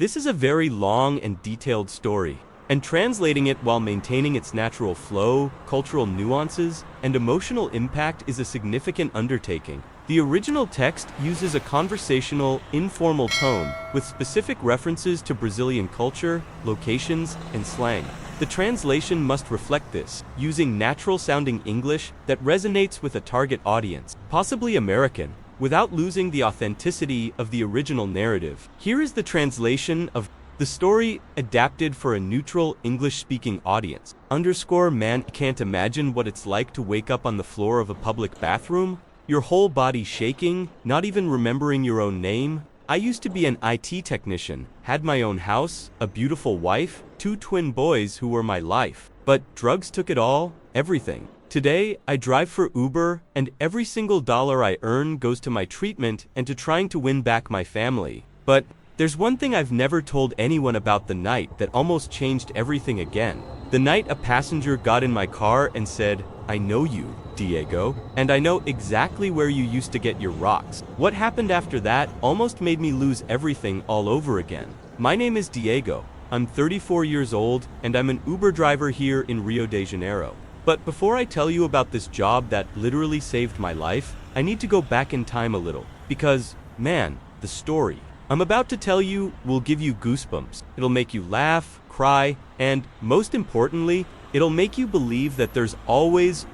This is a very long and detailed story, and translating it while maintaining its natural flow, cultural nuances, and emotional impact is a significant undertaking. The original text uses a conversational, informal tone with specific references to Brazilian culture, locations, and slang. The translation must reflect this, using natural-sounding English that resonates with a target audience, possibly American, without losing the authenticity of the original narrative. Here is the translation of the story adapted for a neutral English-speaking audience. Man can't imagine what it's like to wake up on the floor of a public bathroom, your whole body shaking, not even remembering your own name. I used to be an IT technician, had my own house, a beautiful wife, 2 twin boys who were my life. But drugs took it all, everything. Today, I drive for Uber, and every single dollar I earn goes to my treatment and to trying to win back my family. But there's one thing I've never told anyone about the night that almost changed everything again. The night a passenger got in my car and said, "I know you, Diego, and I know exactly where you used to get your rocks." What happened after that almost made me lose everything all over again. My name is Diego. I'm 34 years old, and I'm an Uber driver here in Rio de Janeiro. But before I tell you about this job that literally saved my life, I need to go back in time a little, because, man, the story I'm about to tell you will give you goosebumps. It'll make you laugh, cry, and, most importantly, it'll make you believe that there's always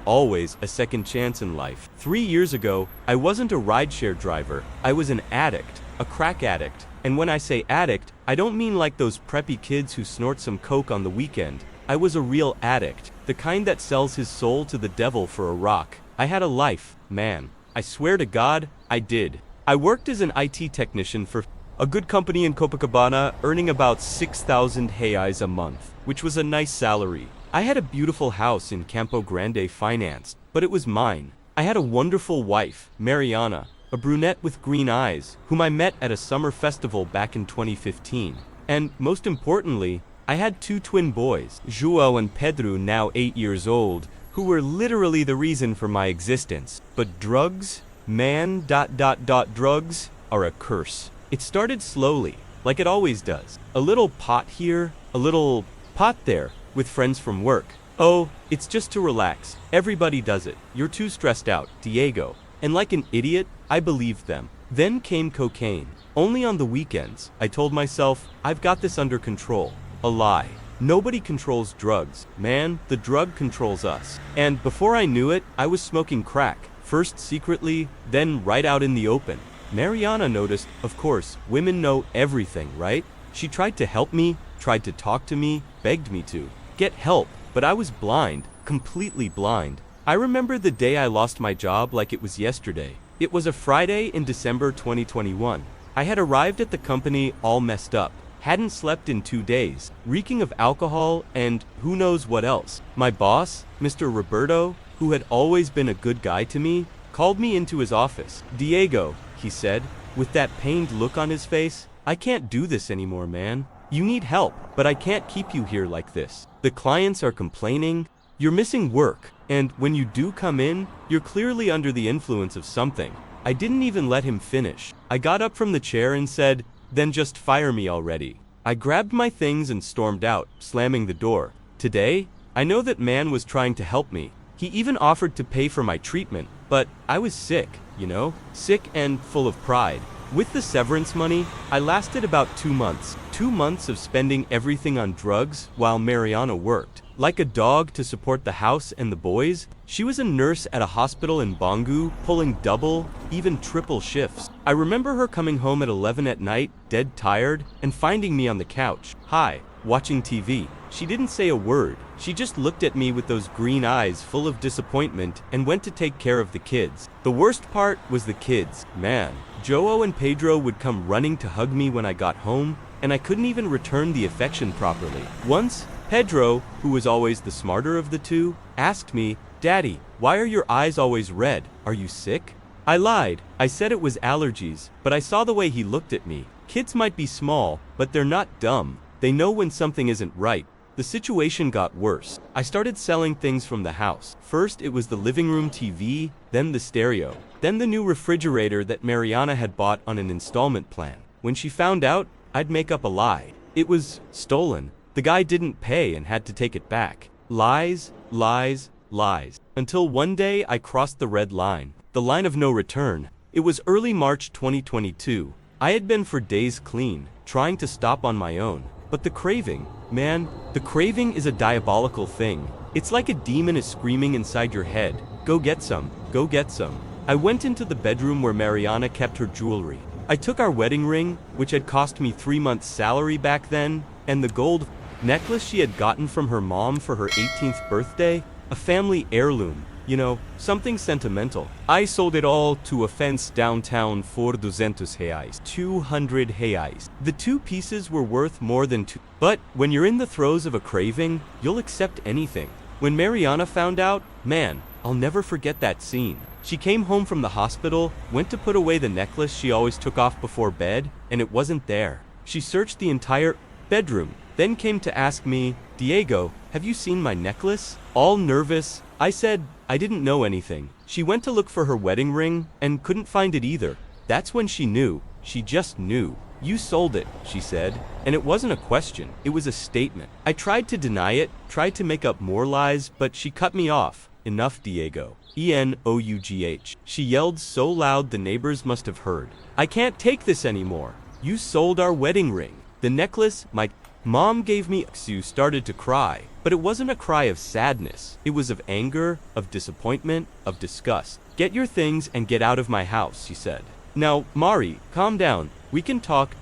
a second chance in life. 3 years ago, I wasn't a rideshare driver. I was an addict, a crack addict. And when I say addict, I don't mean like those preppy kids who snort some coke on the weekend. I was a real addict, the kind that sells his soul to the devil for a rock. I had a life, man. I swear to God, I did. I worked as an IT technician for a good company in Copacabana, earning about 6,000 reais a month, which was a nice salary. I had a beautiful house in Campo Grande financed, but it was mine. I had a wonderful wife, Mariana, a brunette with green eyes, whom I met at a summer festival back in 2015. And most importantly, I had 2 twin boys, João and Pedro, now 8 years old, who were literally the reason for my existence. But drugs, man, drugs are a curse. It started slowly, like it always does. A little pot here, a little pot there, with friends from work. Oh, it's just to relax. Everybody does it. You're too stressed out, Diego. And like an idiot, I believed them. Then came cocaine. Only on the weekends, I told myself, I've got this under control. A lie. Nobody controls drugs. Man, the drug controls us. And before I knew it, I was smoking crack. First secretly, then right out in the open. Mariana noticed. Of course, women know everything, right? She tried to help me, tried to talk to me, begged me to get help, but I was blind, completely blind. I remember the day I lost my job like it was yesterday. It was a Friday in December 2021. I had arrived at the company all messed up, hadn't slept in 2 days, reeking of alcohol and who knows what else. My boss, Mr. Roberto, who had always been a good guy to me, called me into his office. "Diego," he said, with that pained look on his face, "I can't do this anymore, man. You need help, but I can't keep you here like this. The clients are complaining, you're missing work, and when you do come in, you're clearly under the influence of something." I didn't even let him finish. I got up from the chair and said, "Then just fire me already." I grabbed my things and stormed out, slamming the door. Today, I know that man was trying to help me. He even offered to pay for my treatment, but I was sick, you know? Sick and full of pride. With the severance money, I lasted about 2 months. 2 months of spending everything on drugs while Mariana worked. Like a dog to support the house and the boys, she was a nurse at a hospital in Bangu, pulling double, even triple shifts. I remember her coming home at 11 at night, dead tired, and finding me on the couch. Hi, watching TV. She didn't say a word. She just looked at me with those green eyes full of disappointment and went to take care of the kids. The worst part was the kids. Man, João and Pedro would come running to hug me when I got home, and I couldn't even return the affection properly. Once, Pedro, who was always the smarter of the two, asked me, "Daddy, why are your eyes always red? Are you sick?" I lied. I said it was allergies, but I saw the way he looked at me. Kids might be small, but they're not dumb. They know when something isn't right. The situation got worse. I started selling things from the house. First, it was the living room TV, then the stereo, then the new refrigerator that Mariana had bought on an installment plan. When she found out, I'd make up a lie. It was stolen. The guy didn't pay and had to take it back. Lies, lies, lies. Until one day I crossed the red line. The line of no return. It was early March 2022. I had been for days clean, trying to stop on my own. But the craving, man, the craving is a diabolical thing. It's like a demon is screaming inside your head. Go get some, go get some. I went into the bedroom where Mariana kept her jewelry. I took our wedding ring, which had cost me 3 months' salary back then, and the gold necklace she had gotten from her mom for her 18th birthday, a family heirloom, you know, something sentimental. I sold it all to a fence downtown for 200 reais. 200 reais. The two pieces were worth more than two. But when you're in the throes of a craving, you'll accept anything. When Mariana found out, man, I'll never forget that scene. She came home from the hospital, went to put away the necklace she always took off before bed, and it wasn't there. She searched the entire bedroom, then came to ask me, Diego, have you seen my necklace? All nervous, I said, I didn't know anything. She went to look for her wedding ring, and couldn't find it either. That's when she knew. She just knew. You sold it, she said, and it wasn't a question, it was a statement. I tried to deny it, tried to make up more lies, but she cut me off. Enough, Diego. ENOUGH. She yelled so loud the neighbors must have heard. I can't take this anymore. You sold our wedding ring. The necklace, my mom gave me. Sue started to cry, but it wasn't a cry of sadness. It was of anger, of disappointment, of disgust. Get your things and get out of my house, she said. Now, Mari, calm down. We can talk.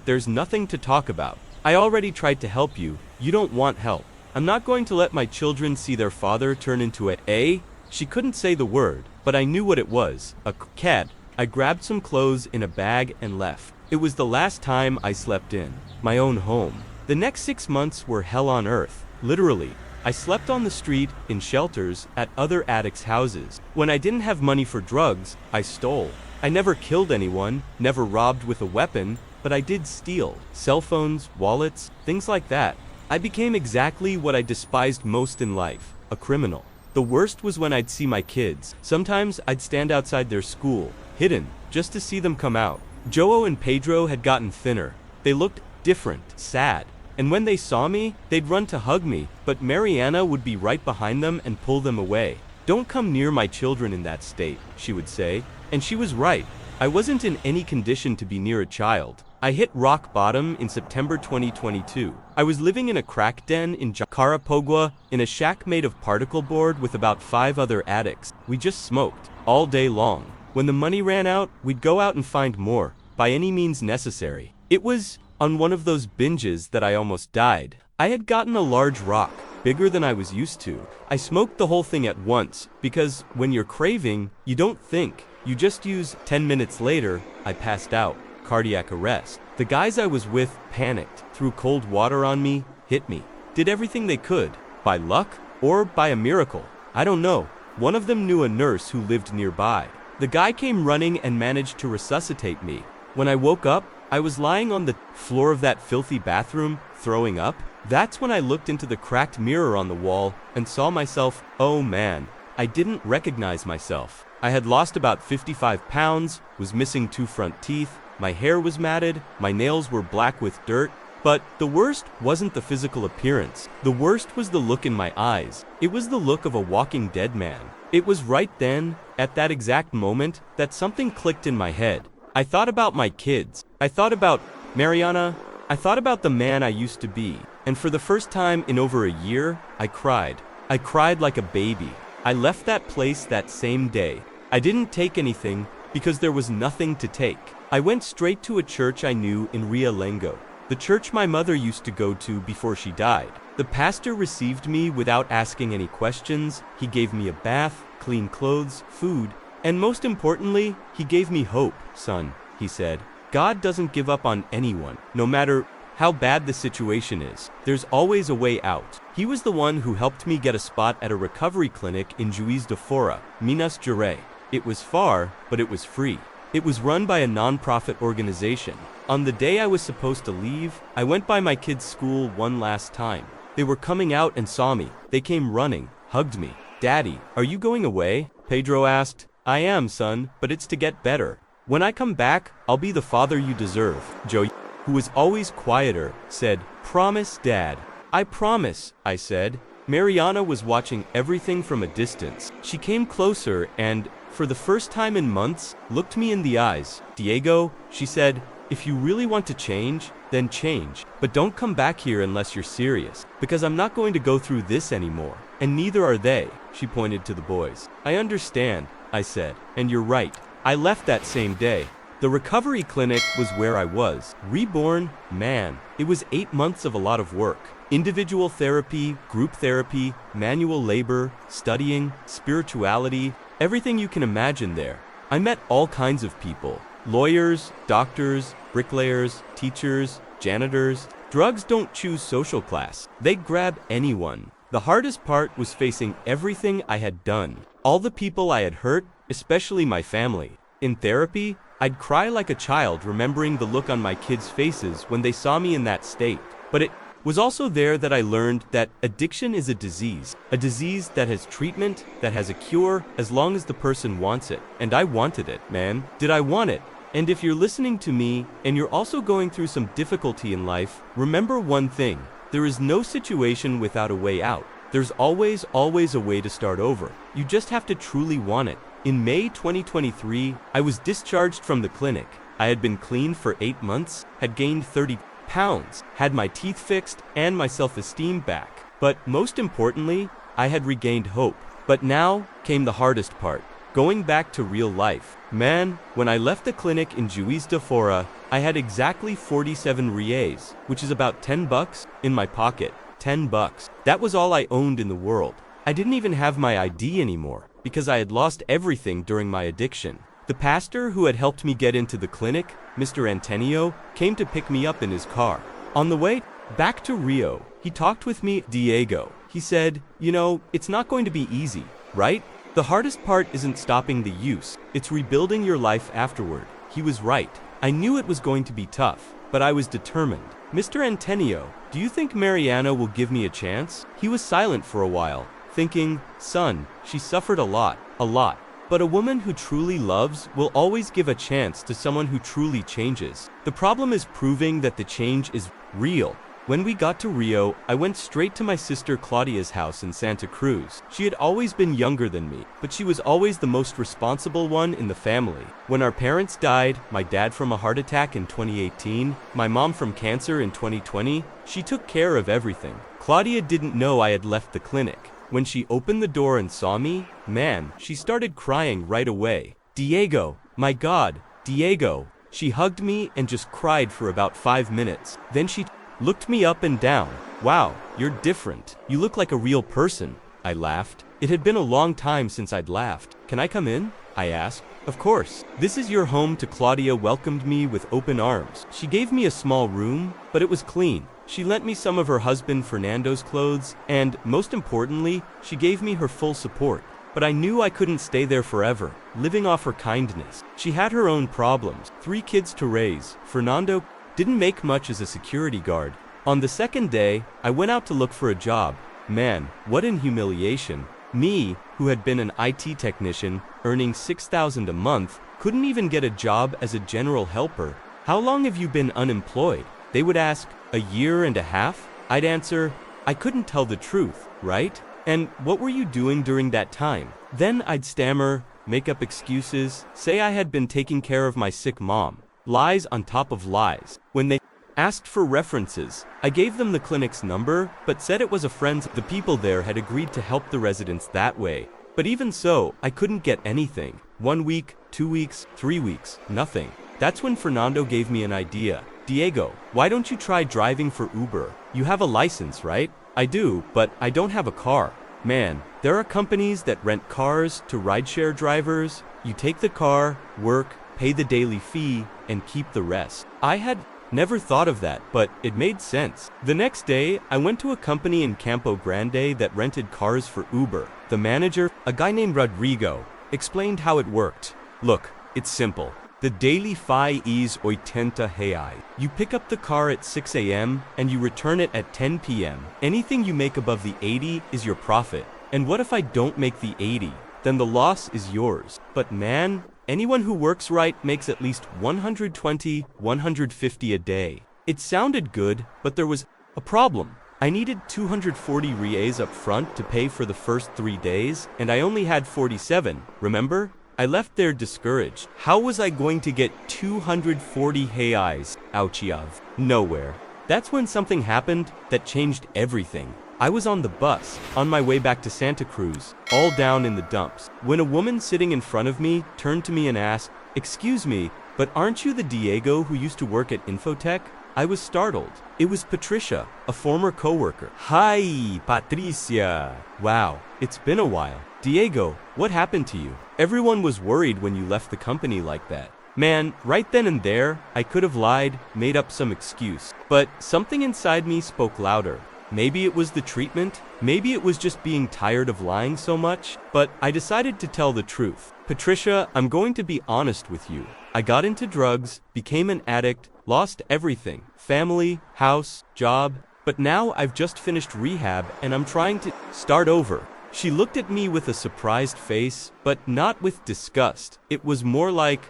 There's nothing to talk about. I already tried to help you. You don't want help. I'm not going to let my children see their father turn into a. She couldn't say the word, but I knew what it was. A cat. I grabbed some clothes in a bag and left. It was the last time I slept in my own home. The next 6 months were hell on earth. Literally. I slept on the street, in shelters, at other addicts' houses. When I didn't have money for drugs, I stole. I never killed anyone, never robbed with a weapon, but I did steal. Cell phones, wallets, things like that. I became exactly what I despised most in life, a criminal. The worst was when I'd see my kids. Sometimes I'd stand outside their school, hidden, just to see them come out. Joe and Pedro had gotten thinner. They looked different, sad. And when they saw me, they'd run to hug me, but Mariana would be right behind them and pull them away. Don't come near my children in that state, she would say. And she was right. I wasn't in any condition to be near a child. I hit rock bottom in September 2022. I was living in a crack den in Jacarapogua, in a shack made of particle board with about 5 other addicts. We just smoked, all day long. When the money ran out, we'd go out and find more, by any means necessary. It was on one of those binges that I almost died. I had gotten a large rock, bigger than I was used to. I smoked the whole thing at once, because when you're craving, you don't think. You just use. 10 minutes later, I passed out. Cardiac arrest. The guys I was with panicked, threw cold water on me, hit me, did everything they could. By luck? Or by a miracle? I don't know. One of them knew a nurse who lived nearby. The guy came running and managed to resuscitate me. When I woke up, I was lying on the floor of that filthy bathroom, throwing up. That's when I looked into the cracked mirror on the wall and saw myself. Oh man, I didn't recognize myself. I had lost about 55 pounds, was missing 2 front teeth, my hair was matted, my nails were black with dirt. But the worst wasn't the physical appearance. The worst was the look in my eyes. It was the look of a walking dead man. It was right then, at that exact moment, that something clicked in my head. I thought about my kids. I thought about Mariana. I thought about the man I used to be. And for the first time in over a year, I cried. I cried like a baby. I left that place that same day. I didn't take anything because there was nothing to take. I went straight to a church I knew in Rio de Janeiro, the church my mother used to go to before she died. The pastor received me without asking any questions. He gave me a bath, clean clothes, food, and most importantly, he gave me hope. Son, he said, God doesn't give up on anyone, no matter how bad the situation is. There's always a way out. He was the one who helped me get a spot at a recovery clinic in Juiz de Fora, Minas Gerais. It was far, but it was free. It was run by a non-profit organization. On the day I was supposed to leave, I went by my kids' school one last time. They were coming out and saw me. They came running, hugged me. Daddy, are you going away? Pedro asked. I am, son, but it's to get better. When I come back, I'll be the father you deserve. Joe. who was always quieter, said, "Promise, Dad." "I promise," I said. Mariana was watching everything from a distance. She came closer and, for the first time in months, looked me in the eyes. "Diego," she said, "if you really want to change, then change. But don't come back here unless you're serious, because I'm not going to go through this anymore. And neither are they," she pointed to the boys. "I understand," I said, "and you're right." I left that same day. The recovery clinic was where I was. Reborn, man, it was 8 months of a lot of work. Individual therapy, group therapy, manual labor, studying, spirituality, everything you can imagine there. I met all kinds of people. Lawyers, doctors, bricklayers, teachers, janitors. Drugs don't choose social class. They grab anyone. The hardest part was facing everything I had done. All the people I had hurt, especially my family. In therapy, I'd cry like a child remembering the look on my kids' faces when they saw me in that state. But it was also there that I learned that addiction is a disease that has treatment, that has a cure, as long as the person wants it. And I wanted it, man. Did I want it? And if you're listening to me, and you're also going through some difficulty in life, remember one thing. There is no situation without a way out. There's always a way to start over. You just have to truly want it. In May 2023, I was discharged from the clinic. I had been clean for 8 months, had gained 30 pounds, had my teeth fixed, and my self-esteem back. But most importantly, I had regained hope. But now came the hardest part, going back to real life. Man, when I left the clinic in Juiz de Fora, I had exactly 47 reais, which is about $10 in my pocket. $10. That was all I owned in the world. I didn't even have my ID anymore, because I had lost everything during my addiction. The pastor who had helped me get into the clinic, Mr. Antonio, came to pick me up in his car. On the way back to Rio, he talked with me, Diego. He said, "You know, it's not going to be easy, right? The hardest part isn't stopping the use, it's rebuilding your life afterward." He was right. I knew it was going to be tough, but I was determined. "Mr. Antonio, do you think Mariana will give me a chance?" He was silent for a while, thinking, "Son, she suffered a lot. But a woman who truly loves will always give a chance to someone who truly changes. The problem is proving that the change is real." When we got to Rio, I went straight to my sister Claudia's house in Santa Cruz. She had always been younger than me, but she was always the most responsible one in the family. When our parents died, my dad from a heart attack in 2018, my mom from cancer in 2020, she took care of everything. Claudia didn't know I had left the clinic. When she opened the door and saw me, man, she started crying right away. "Diego, my God, Diego." She hugged me and just cried for about 5 minutes. Then she looked me up and down. "Wow, you're different. You look like a real person." I laughed. It had been a long time since I'd laughed. "Can I come in?" I asked. "Of course. This is your home." Claudia welcomed me with open arms. She gave me a small room, but it was clean. She lent me some of her husband Fernando's clothes, and, most importantly, she gave me her full support. But I knew I couldn't stay there forever, living off her kindness. She had her own problems, 3 kids to raise. Fernando didn't make much as a security guard. On the second day, I went out to look for a job. Man, what an humiliation. Me, who had been an IT technician, earning $6,000 a month, couldn't even get a job as a general helper. "How long have you been unemployed?" They would ask. "A year and a half?" I'd answer, "I couldn't tell the truth, right? And what were you doing during that time?" Then I'd stammer, make up excuses, say I had been taking care of my sick mom. Lies on top of lies. When they asked for references, I gave them the clinic's number, but said it was a friend's. The people there had agreed to help the residents that way. But even so, I couldn't get anything. 1 week, 2 weeks, 3 weeks, nothing. That's when Fernando gave me an idea. "Diego, why don't you try driving for Uber? You have a license, right?" "I do, but I don't have a car." Man, there are companies that rent cars to rideshare drivers. You take the car, work, pay the daily fee, and keep the rest. I had never thought of that, but it made sense. The next day, I went to a company in Campo Grande that rented cars for Uber. The manager, a guy named Rodrigo, explained how it worked. "Look, it's simple. The daily fee is 80 reais. You pick up the car at 6 a.m. and you return it at 10 p.m. Anything you make above the 80 is your profit. And what if I don't make the 80? Then the loss is yours." But man, anyone who works right makes at least 120, 150 a day. It sounded good, but there was a problem. I needed 240 reais up front to pay for the first 3 days, and I only had 47, remember? I left there discouraged. How was I going to get 240 reais out of nowhere? That's when something happened that changed everything. I was on the bus, on my way back to Santa Cruz, all down in the dumps, when a woman sitting in front of me turned to me and asked, "Excuse me, but aren't you the Diego who used to work at Infotech?" I was startled. It was Patricia, a former coworker. Hi, Patricia. Wow, it's been a while. Diego, what happened to you? Everyone was worried when you left the company like that. Man, right then and there, I could have lied, made up some excuse. But something inside me spoke louder. Maybe it was the treatment, maybe it was just being tired of lying so much, but I decided to tell the truth. Patricia, I'm going to be honest with you. I got into drugs, became an addict, lost everything, family, house, job, but now I've just finished rehab and I'm trying to start over. She looked at me with a surprised face, but not with disgust. It was more like ...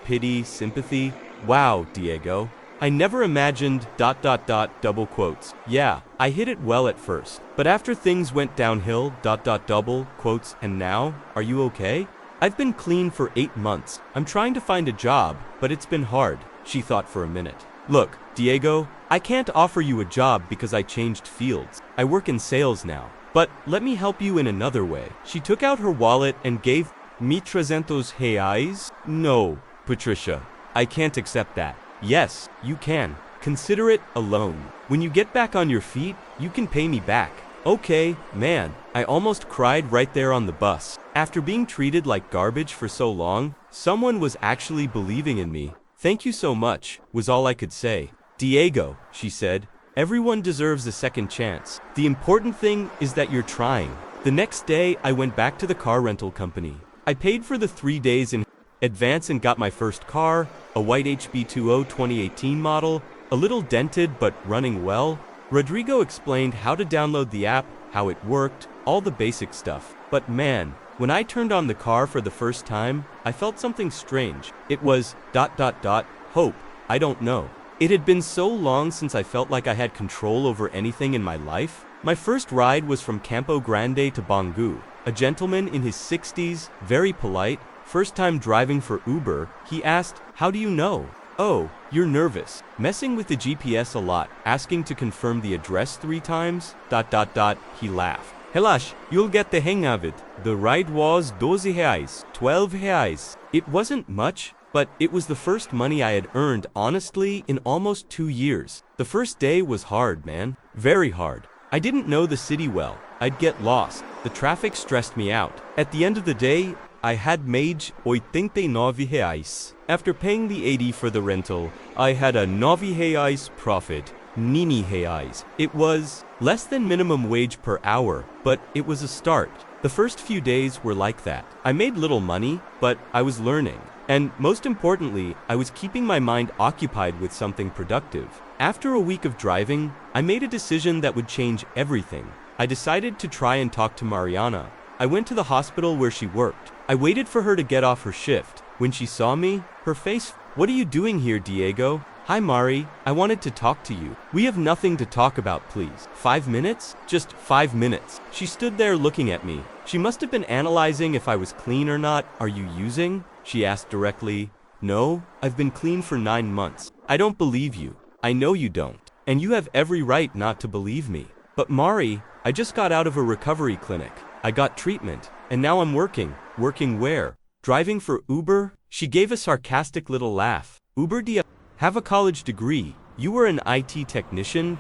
pity, sympathy. Wow, Diego. I never imagined ... double quotes. Yeah, I hit it well at first, but after things went downhill ... double quotes, and now, are you okay? I've been clean for 8 months. I'm trying to find a job, but it's been hard. She thought for a minute. Look, Diego, I can't offer you a job because I changed fields. I work in sales now. But let me help you in another way. She took out her wallet and gave me 300 reais. No, Patricia, I can't accept that. Yes, you can. Consider it a loan. When you get back on your feet, you can pay me back. Okay, man, I almost cried right there on the bus. After being treated like garbage for so long, someone was actually believing in me. Thank you so much, was all I could say. Diego, she said, everyone deserves a second chance. The important thing is that you're trying. The next day, I went back to the car rental company. I paid for the 3 days in advance and got my first car, a white HB20 2018 model, a little dented but running well. Rodrigo explained how to download the app, how it worked, all the basic stuff. But man, when I turned on the car for the first time, I felt something strange. It was ... hope. I don't know. It had been so long since I felt like I had control over anything in my life. My first ride was from Campo Grande to Bangu. A gentleman in his 60s, very polite, first time driving for Uber, he asked, "How do you know?" "Oh, you're nervous. Messing with the GPS a lot, asking to confirm the address 3 times, ... He laughed. Relax, you'll get the hang of it. The ride was 12 reais, 12 reais. It wasn't much, but it was the first money I had earned, honestly, in almost 2 years. The first day was hard, man. Very hard. I didn't know the city well. I'd get lost. The traffic stressed me out. At the end of the day, I had made 89 reais. After paying the 80 for the rental, I had a 9 reais profit. 9 reais. It was less than minimum wage per hour, but it was a start. The first few days were like that. I made little money, but I was learning. And most importantly, I was keeping my mind occupied with something productive. After a week of driving, I made a decision that would change everything. I decided to try and talk to Mariana. I went to the hospital where she worked. I waited for her to get off her shift. When she saw me, her face, "What are you doing here, Diego?" "Hi, Mari. I wanted to talk to you. We have nothing to talk about, please." 5 minutes? Just 5 minutes. She stood there looking at me. She must have been analyzing if I was clean or not. "Are you using?" she asked directly. "No, I've been clean for 9 months. I don't believe you. I know you don't. And you have every right not to believe me." "But Mari, I just got out of a recovery clinic. I got treatment, and now I'm working." "Working where?" "Driving for Uber?" She gave a sarcastic little laugh. "Uber dia have a college degree. You were an IT technician, ...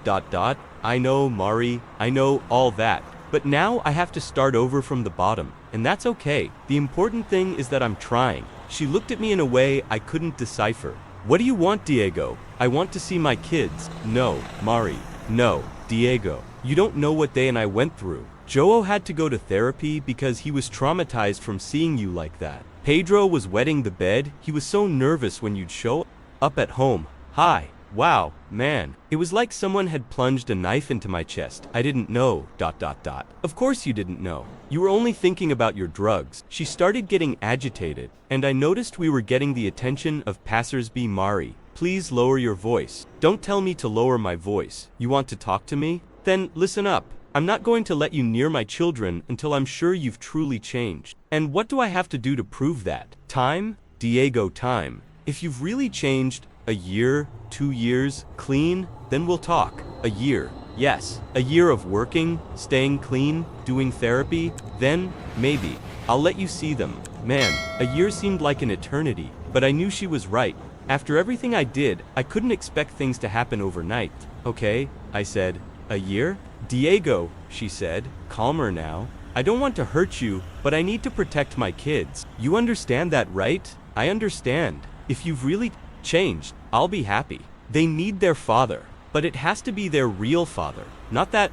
I know, Mari, I know all that. But now I have to start over from the bottom, and that's okay. The important thing is that I'm trying." She looked at me in a way I couldn't decipher. "What do you want, Diego?" "I want to see my kids." "No, Mari. No, Diego. You don't know what they and I went through. Joe had to go to therapy because he was traumatized from seeing you like that. Pedro was wetting the bed. He was so nervous when you'd show up at home. Hi. Wow, man. It was like someone had plunged a knife into my chest. I didn't know, ... Of course you didn't know. You were only thinking about your drugs." She started getting agitated, and I noticed we were getting the attention of passers-by. "Mari, please lower your voice. Don't tell me to lower my voice. You want to talk to me? Then listen up. I'm not going to let you near my children until I'm sure you've truly changed. And what do I have to do to prove that? Time? Diego, time. If you've really changed, a year, 2 years, clean, then we'll talk. A year. Yes, a year of working, staying clean, doing therapy, then, maybe, I'll let you see them. Man, a year seemed like an eternity, but I knew she was right. After everything I did, I couldn't expect things to happen overnight. Okay, I said. A year? Diego, she said, calmer now. I don't want to hurt you, but I need to protect my kids. You understand that, right? I understand. If you've really changed, I'll be happy. They need their father. But it has to be their real father, not that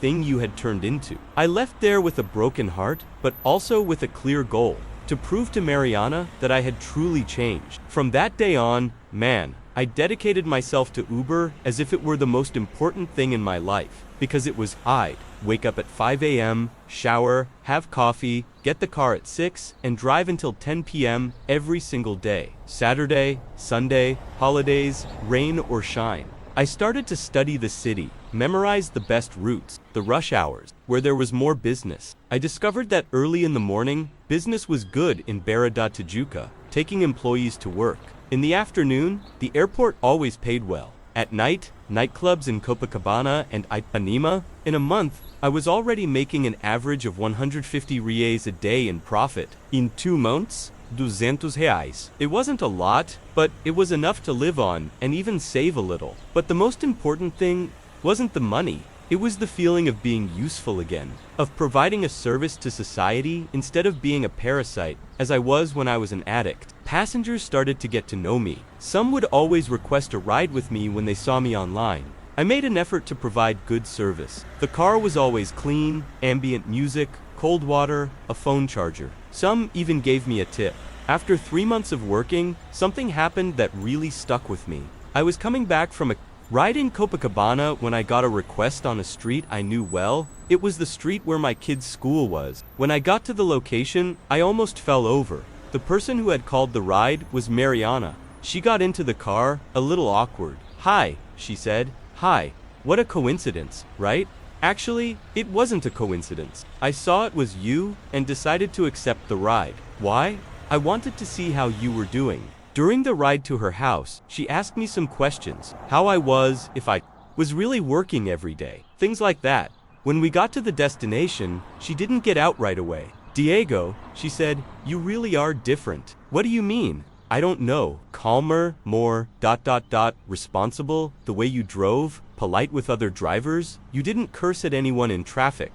thing you had turned into. I left there with a broken heart, but also with a clear goal, to prove to Mariana that I had truly changed. From that day on, man, I dedicated myself to Uber as if it were the most important thing in my life, because it was I'd wake up at 5 a.m., shower, have coffee, get the car at 6, and drive until 10 p.m. every single day. Saturday, Sunday, holidays, rain or shine. I started to study the city, memorize the best routes, the rush hours, where there was more business. I discovered that early in the morning, business was good in Barra da Tijuca, taking employees to work. In the afternoon, the airport always paid well. At night, nightclubs in Copacabana and Ipanema. In a month, I was already making an average of 150 reais a day in profit. In 2 months, 200 reais. It wasn't a lot, but it was enough to live on and even save a little. But the most important thing wasn't the money. It was the feeling of being useful again, of providing a service to society instead of being a parasite, as I was when I was an addict. Passengers started to get to know me. Some would always request a ride with me when they saw me online. I made an effort to provide good service. The car was always clean, ambient music, cold water, a phone charger. Some even gave me a tip. After 3 months of working, something happened that really stuck with me. I was coming back from a ride in Copacabana when I got a request on a street I knew well. It was the street where my kid's school was. When I got to the location, I almost fell over. The person who had called the ride was Mariana. She got into the car, a little awkward. "Hi," she said. "Hi. What a coincidence, right?" Actually, it wasn't a coincidence. I saw it was you and decided to accept the ride. Why? I wanted to see how you were doing. During the ride to her house, she asked me some questions. How I was, if I was really working every day. Things like that. When we got to the destination, she didn't get out right away. "Diego," she said, "you really are different." "What do you mean?" "I don't know. Calmer, more, responsible, the way you drove, polite with other drivers. You didn't curse at anyone in traffic,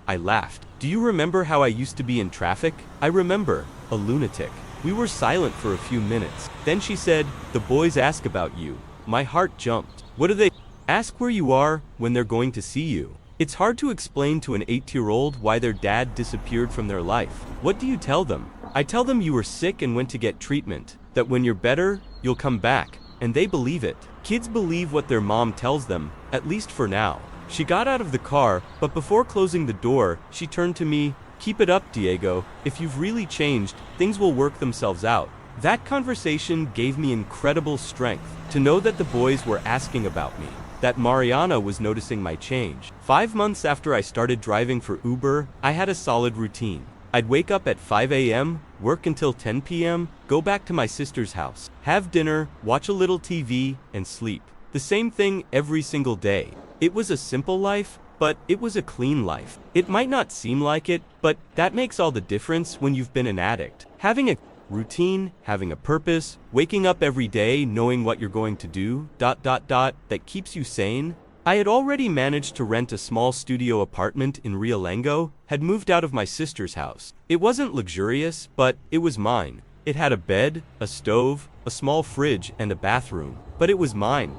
I laughed. "Do you remember how I used to be in traffic?" "I remember. A lunatic." We were silent for a few minutes. Then she said, "The boys ask about you." My heart jumped. "What do they ask? Where you are, when they're going to see you?" It's hard to explain to an 8-year-old why their dad disappeared from their life. What do you tell them? I tell them you were sick and went to get treatment, that when you're better, you'll come back, and they believe it. Kids believe what their mom tells them, at least for now. She got out of the car, but before closing the door, she turned to me. "Keep it up, Diego. If you've really changed, things will work themselves out." That conversation gave me incredible strength, to know that the boys were asking about me, that Mariana was noticing my change. 5 months after I started driving for Uber, I had a solid routine. I'd wake up at 5 a.m., work until 10 p.m., go back to my sister's house, have dinner, watch a little TV, and sleep. The same thing every single day. It was a simple life, but it was a clean life. It might not seem like it, but that makes all the difference when you've been an addict. Having a routine, having a purpose, waking up every day knowing what you're going to do, that keeps you sane. I had already managed to rent a small studio apartment in Realengo, had moved out of my sister's house. It wasn't luxurious, but it was mine. It had a bed, a stove, a small fridge, and a bathroom. But it was mine,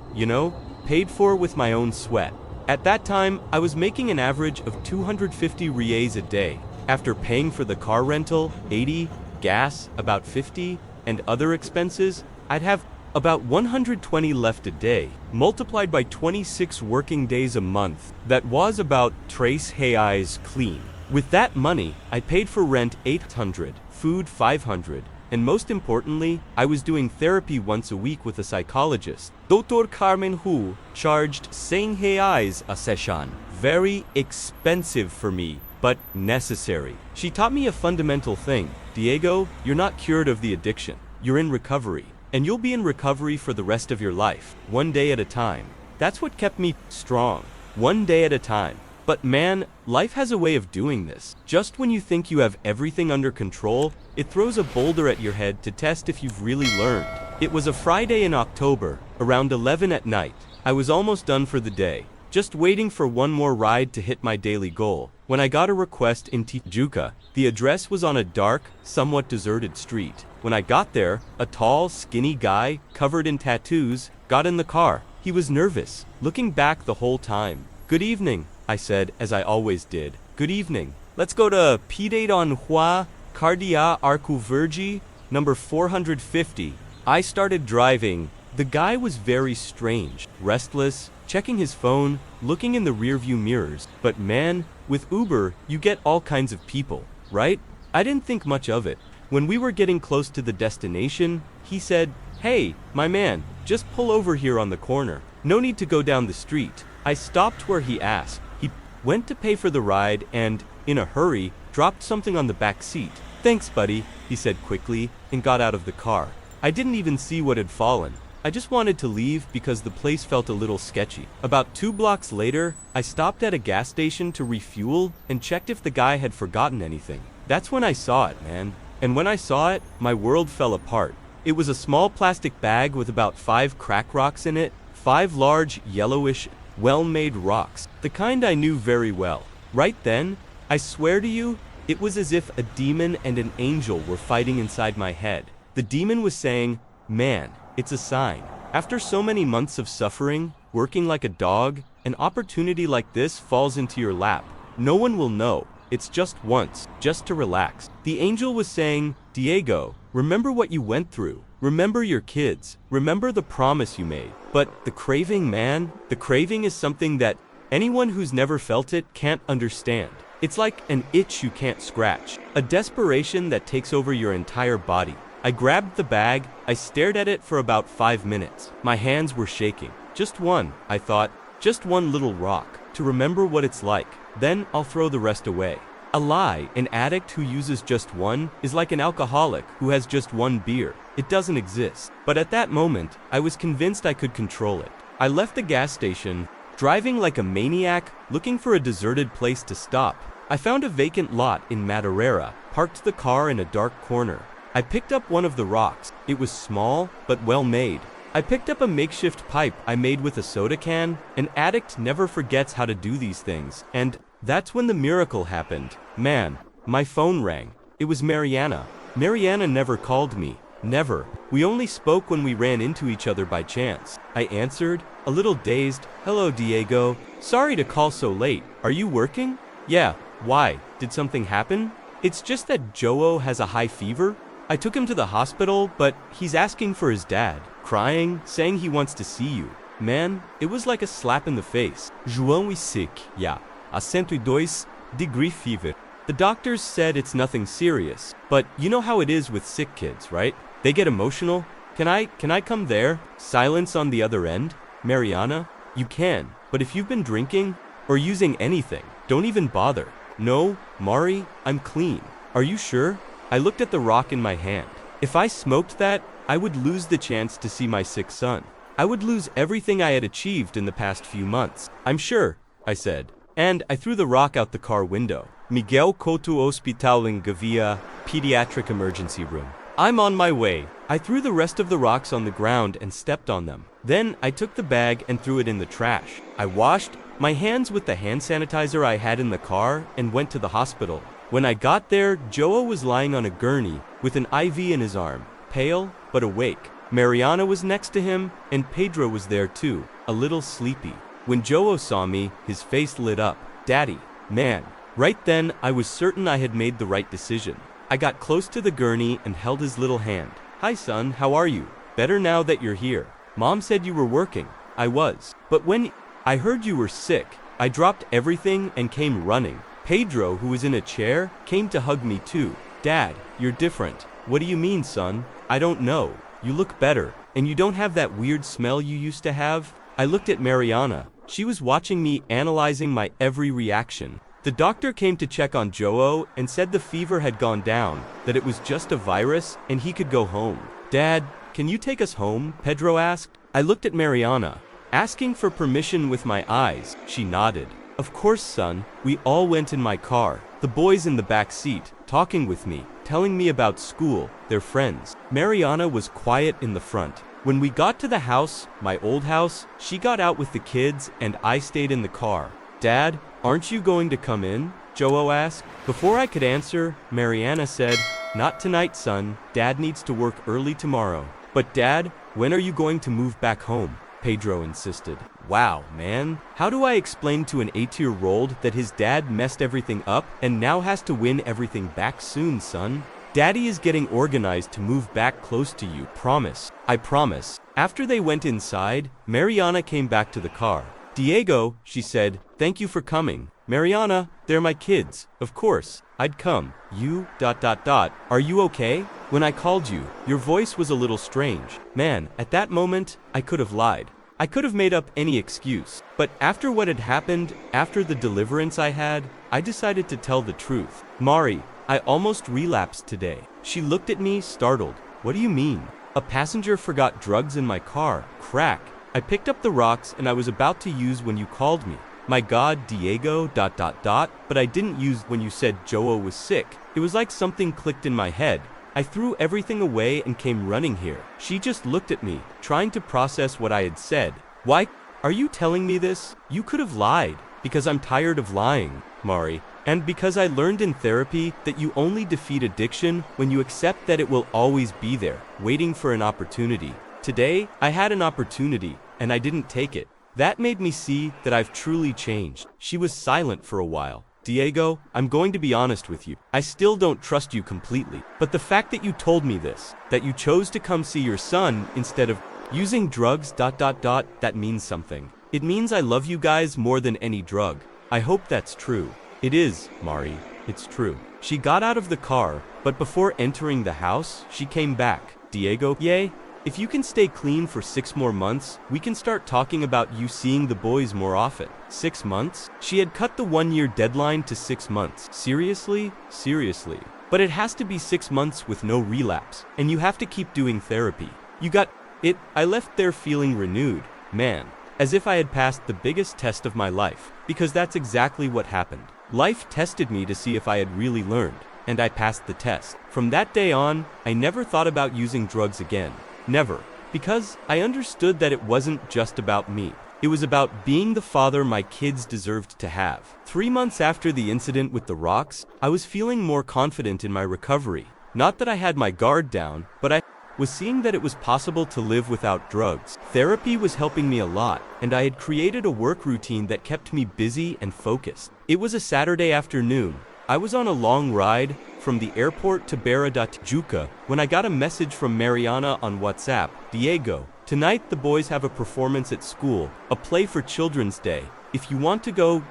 paid for with my own sweat. At that time, I was making an average of 250 reais a day. After paying for the car rental, 80, gas, about 50, and other expenses, I'd have about 120 left a day, multiplied by 26 working days a month. That was about 3 reais clean. With that money, I paid for rent 800, food 500, And most importantly, I was doing therapy once a week with a psychologist. Dr. Carmen Hu charged 100 reais a session. Very expensive for me, but necessary. She taught me a fundamental thing. Diego, you're not cured of the addiction. You're in recovery. And you'll be in recovery for the rest of your life, one day at a time. That's what kept me strong. One day at a time. But man, life has a way of doing this. Just when you think you have everything under control, it throws a boulder at your head to test if you've really learned. It was a Friday in October, around 11 at night. I was almost done for the day, just waiting for one more ride to hit my daily goal, when I got a request in Tijuca. The address was on a dark, somewhat deserted street. When I got there, a tall, skinny guy, covered in tattoos, got in the car. He was nervous, looking back the whole time. "Good evening," I said, as I always did. "Good evening. Let's go to Pide Don Juan, Cardia Arco Verde, number 450. I started driving. The guy was very strange, restless, checking his phone, looking in the rearview mirrors. But man, with Uber, you get all kinds of people, right? I didn't think much of it. When we were getting close to the destination, he said, "Hey, my man, just pull over here on the corner. No need to go down the street." I stopped where he asked. He went to pay for the ride and, in a hurry, dropped something on the back seat. "Thanks, buddy," he said quickly, and got out of the car. I didn't even see what had fallen. I just wanted to leave because the place felt a little sketchy. About 2 blocks later, I stopped at a gas station to refuel and checked if the guy had forgotten anything. That's when I saw it, man. And when I saw it, my world fell apart. It was a small plastic bag with about 5 crack rocks in it, 5 large, yellowish, well-made rocks, the kind I knew very well. Right then, I swear to you, it was as if a demon and an angel were fighting inside my head. The demon was saying, "Man, it's a sign. After so many months of suffering, working like a dog, an opportunity like this falls into your lap. No one will know. It's just once, just to relax." The angel was saying, "Diego, remember what you went through. Remember your kids. Remember the promise you made." But the craving, man, the craving is something that anyone who's never felt it can't understand. It's like an itch you can't scratch, a desperation that takes over your entire body. I grabbed the bag, I stared at it for about 5 minutes. My hands were shaking. Just one, I thought, just one little rock, to remember what it's like. Then I'll throw the rest away. A lie, an addict who uses just one, is like an alcoholic who has just one beer. It doesn't exist. But at that moment, I was convinced I could control it. I left the gas station, driving like a maniac, looking for a deserted place to stop. I found a vacant lot in Madureira, parked the car in a dark corner. I picked up one of the rocks. It was small, but well made. I picked up a makeshift pipe I made with a soda can. An addict never forgets how to do these things. And that's when the miracle happened. Man, my phone rang. It was Mariana. Mariana never called me. Never. We only spoke when we ran into each other by chance. I answered, a little dazed. "Hello, Diego. Sorry to call so late. Are you working?" "Yeah. Why? Did something happen?" "It's just that Joe has a high fever. I took him to the hospital, but he's asking for his dad, crying, saying he wants to see you." Man, it was like a slap in the face. João is sick. Yeah. A 102 degree fever. The doctors said it's nothing serious, but you know how it is with sick kids, right? They get emotional. Can I come there? Silence on the other end. "Mariana, you can, but if you've been drinking or using anything, don't even bother." "No, Mari, I'm clean." "Are you sure?" I looked at the rock in my hand. If I smoked that, I would lose the chance to see my sick son. I would lose everything I had achieved in the past few months. "I'm sure," I said. And I threw the rock out the car window. Miguel Couto Hospital in Gavia, pediatric emergency room. "I'm on my way." I threw the rest of the rocks on the ground and stepped on them. Then I took the bag and threw it in the trash. I washed my hands with the hand sanitizer I had in the car and went to the hospital. When I got there, Joe was lying on a gurney with an IV in his arm, pale but awake. Mariana was next to him, and Pedro was there too, a little sleepy. When Joe saw me, his face lit up. "Daddy." Man. Right then, I was certain I had made the right decision. I got close to the gurney and held his little hand. "Hi son, how are you? Better now that you're here. Mom said you were working." I was. "But when I heard you were sick, I dropped everything and came running." Pedro, who was in a chair, came to hug me too. "Dad, you're different." What do you mean, son? I don't know. You look better, and you don't have that weird smell you used to have. I looked at Mariana. She was watching me, analyzing my every reaction. The doctor came to check on Joe and said the fever had gone down, that it was just a virus, and he could go home. Dad, can you take us home? Pedro asked. I looked at Mariana, asking for permission with my eyes. She nodded. Of course, son. We all went in my car. The boys in the back seat, talking with me, telling me about school, their friends. Mariana was quiet in the front. When we got to the house, my old house, she got out with the kids and I stayed in the car. Dad, aren't you going to come in? Joe asked. Before I could answer, Mariana said, not tonight, son. Dad needs to work early tomorrow. But Dad, when are you going to move back home? Pedro insisted. Wow, man. How do I explain to an 8-year-old that his dad messed everything up and now has to win everything back soon, son? Daddy is getting organized to move back close to you, promise. I promise. After they went inside, Mariana came back to the car. Diego, she said, thank you for coming. Mariana, they're my kids. Of course, I'd come. You, ... Are you okay? When I called you, your voice was a little strange. Man, at that moment, I could have lied. I could have made up any excuse. But after what had happened, after the deliverance I had, I decided to tell the truth. Mari, I almost relapsed today. She looked at me, startled. What do you mean? A passenger forgot drugs in my car. Crack. I picked up the rocks and I was about to use when you called me. My God, Diego, ... But I didn't use when you said Joe was sick. It was like something clicked in my head. I threw everything away and came running here. She just looked at me, trying to process what I had said. Why are you telling me this? You could have lied. Because I'm tired of lying, Mari. And because I learned in therapy that you only defeat addiction when you accept that it will always be there, waiting for an opportunity. Today, I had an opportunity, and I didn't take it. That made me see that I've truly changed. She was silent for a while. Diego, I'm going to be honest with you. I still don't trust you completely. But the fact that you told me this, that you chose to come see your son instead of using drugs ... that means something. It means I love you guys more than any drug. I hope that's true. It is, Mari. It's true. She got out of the car, but before entering the house, she came back. Diego, yay. If you can stay clean for 6 more months, we can start talking about you seeing the boys more often. 6 months? She had cut the 1-year deadline to 6 months. Seriously? Seriously. But it has to be 6 months with no relapse, and you have to keep doing therapy. You got it. I left there feeling renewed, man, as if I had passed the biggest test of my life, because that's exactly what happened. Life tested me to see if I had really learned, and I passed the test. From that day on, I never thought about using drugs again. Never. Because I understood that it wasn't just about me. It was about being the father my kids deserved to have. 3 months after the incident with the rocks, I was feeling more confident in my recovery. Not that I had my guard down, but I was seeing that it was possible to live without drugs. Therapy was helping me a lot, and I had created a work routine that kept me busy and focused. It was a Saturday afternoon. I was on a long ride from the airport to Barra da Tijuca when I got a message from Mariana on WhatsApp. Diego, tonight the boys have a performance at school, a play for Children's Day. If you want to go ...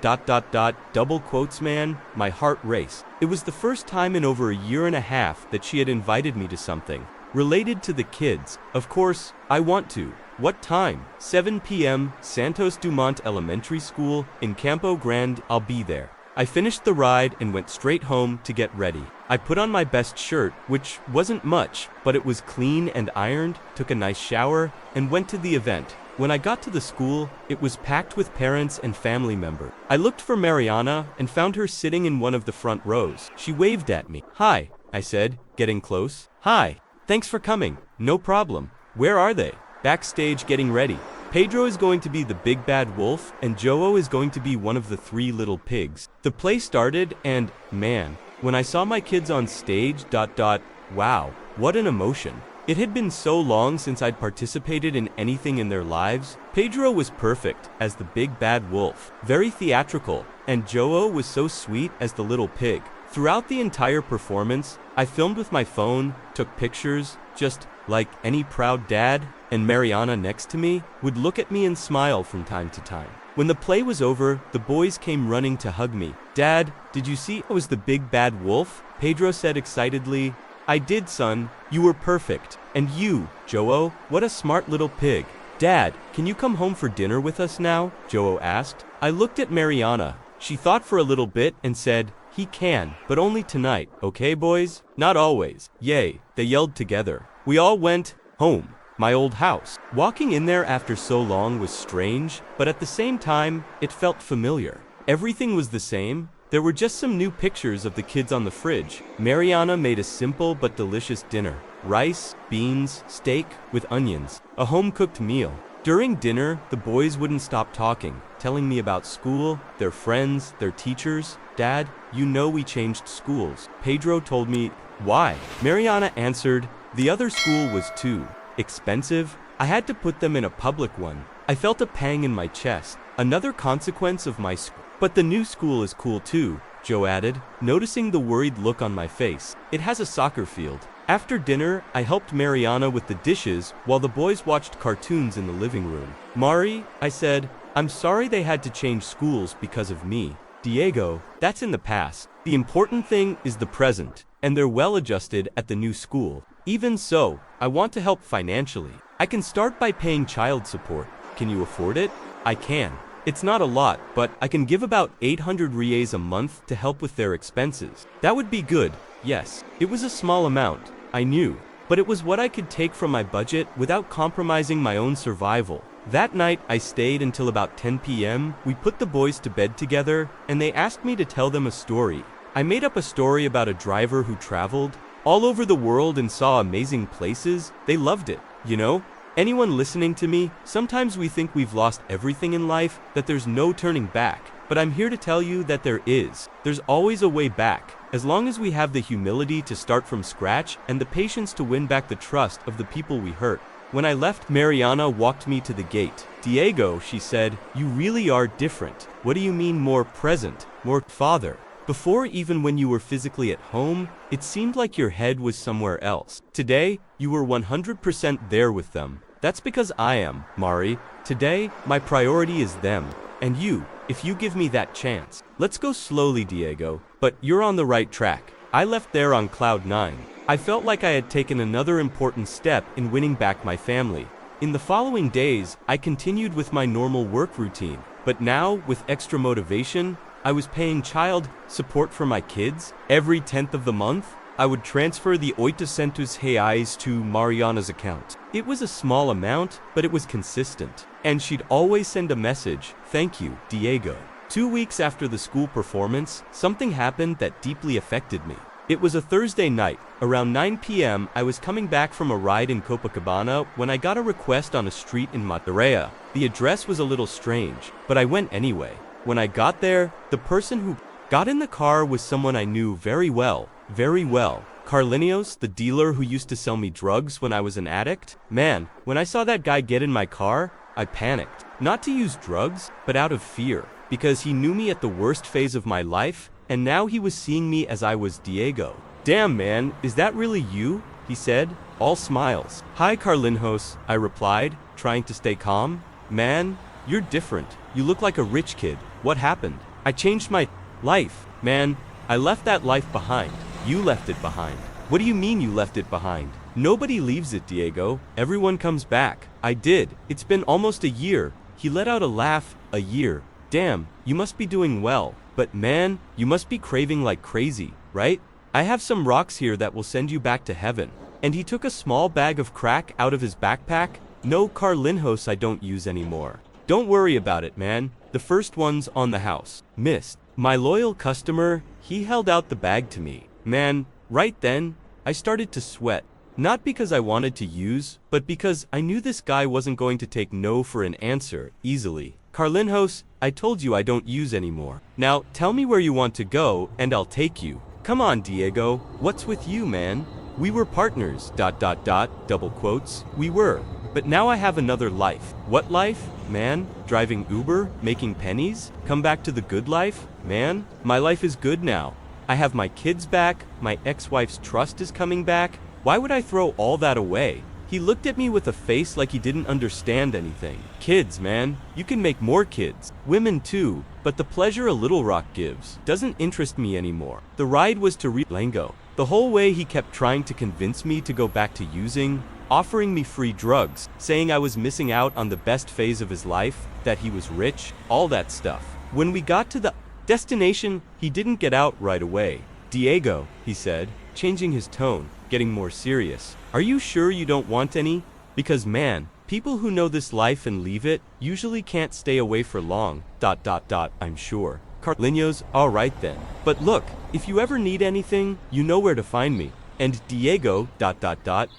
double quotes, man, my heart raced. It was the first time in over a year and a half that she had invited me to something related to the kids. Of course, I want to. What time? 7 p.m., Santos Dumont Elementary School in Campo Grande. I'll be there. I finished the ride and went straight home to get ready. I put on my best shirt, which wasn't much, but it was clean and ironed, took a nice shower, and went to the event. When I got to the school, it was packed with parents and family members. I looked for Mariana and found her sitting in one of the front rows. She waved at me. Hi, I said, getting close. Hi, thanks for coming. No problem. Where are they? Backstage getting ready. Pedro is going to be the big bad wolf, and Joe is going to be one of the 3 little pigs. The play started, and, man, when I saw my kids on stage ... wow, what an emotion. It had been so long since I'd participated in anything in their lives. Pedro was perfect as the big bad wolf, very theatrical, and Joe was so sweet as the little pig. Throughout the entire performance, I filmed with my phone, took pictures, just like any proud dad, and Mariana next to me would look at me and smile from time to time. When the play was over, the boys came running to hug me. Dad, did you see I was the big bad wolf? Pedro said excitedly. I did, son. You were perfect. And you, Joe, what a smart little pig. Dad, can you come home for dinner with us now? Joe asked. I looked at Mariana. She thought for a little bit and said, he can, but only tonight, okay boys? Not always. Yay, they yelled together. We all went home. My old house. Walking in there after so long was strange, but at the same time, it felt familiar. Everything was the same. There were just some new pictures of the kids on the fridge. Mariana made a simple but delicious dinner. Rice, beans, steak with onions. A home-cooked meal. During dinner, the boys wouldn't stop talking, telling me about school, their friends, their teachers. Dad, you know we changed schools. Pedro told me, why? Mariana answered, the other school was too expensive. I had to put them in a public one. I felt a pang in my chest. Another consequence of my school. But the new school is cool too, Joe added, noticing the worried look on my face. It has a soccer field. After dinner, I helped Mariana with the dishes while the boys watched cartoons in the living room. Mari, I said, I'm sorry they had to change schools because of me. Diego, that's in the past. The important thing is the present, and they're well adjusted at the new school. Even so, I want to help financially. I can start by paying child support. Can you afford it? I can. It's not a lot, but I can give about 800 reais a month to help with their expenses. That would be good, yes. It was a small amount, I knew, but it was what I could take from my budget without compromising my own survival. That night, I stayed until about 10 p.m. We put the boys to bed together, and they asked me to tell them a story. I made up a story about a driver who traveled all over the world and saw amazing places. They loved it, you know? Anyone listening to me, sometimes we think we've lost everything in life, that there's no turning back. But I'm here to tell you that there is. There's always a way back, as long as we have the humility to start from scratch and the patience to win back the trust of the people we hurt. When I left, Mariana walked me to the gate. Diego, she said, you really are different. What do you mean more present, more father? Before, even when you were physically at home, it seemed like your head was somewhere else. Today, you were 100% there with them. That's because I am, Mari. Today, my priority is them. And you, if you give me that chance. Let's go slowly, Diego. But you're on the right track. I left there on cloud 9. I felt like I had taken another important step in winning back my family. In the following days, I continued with my normal work routine. But now, with extra motivation, I was paying child support for my kids. Every 10th of the month, I would transfer the 800 reais to Mariana's account. It was a small amount, but it was consistent. And she'd always send a message, thank you, Diego. 2 weeks after the school performance, something happened that deeply affected me. It was a Thursday night. Around 9 p.m., I was coming back from a ride in Copacabana when I got a request on a street in Madureira. The address was a little strange, but I went anyway. When I got there, the person who got in the car was someone I knew very well. Carlinhos, the dealer who used to sell me drugs when I was an addict. Man, when I saw that guy get in my car, I panicked. Not to use drugs, but out of fear. Because he knew me at the worst phase of my life, and now he was seeing me as I was Diego. Damn man, is that really you? He said, all smiles. Hi Carlinhos, I replied, trying to stay calm. Man, you're different. You look like a rich kid. What happened? I changed my life. Man, I left that life behind. You left it behind. What do you mean you left it behind? Nobody leaves it, Diego. Everyone comes back. I did. It's been almost a year. He let out a laugh. A year. Damn, you must be doing well. But man, you must be craving like crazy, right? I have some rocks here that will send you back to heaven. And he took a small bag of crack out of his backpack. No Carlinhos, I don't use anymore. Don't worry about it, man. The first one's on the house. Missed. My loyal customer, he held out the bag to me. Man, right then, I started to sweat. Not because I wanted to use, but because I knew this guy wasn't going to take no for an answer easily. Carlinhos, I told you I don't use anymore. Now, tell me where you want to go, and I'll take you. Come on, Diego. What's with you, man? We were partners, ... double quotes. We were. But now I have another life. What life? Man, driving Uber, making pennies? Come back to the good life? Man, my life is good now. I have my kids back, my ex-wife's trust is coming back. Why would I throw all that away? He looked at me with a face like he didn't understand anything. Kids, man, you can make more kids. Women too, but the pleasure a Little Rock gives doesn't interest me anymore. The ride was to Lango. The whole way he kept trying to convince me to go back to using, offering me free drugs, saying I was missing out on the best phase of his life, that he was rich, all that stuff. When we got to the destination, he didn't get out right away. Diego, he said, changing his tone, getting more serious. Are you sure you don't want any? Because man, people who know this life and leave it usually can't stay away for long, I'm sure. Carlinhos, all right then. But look, if you ever need anything, you know where to find me. And Diego,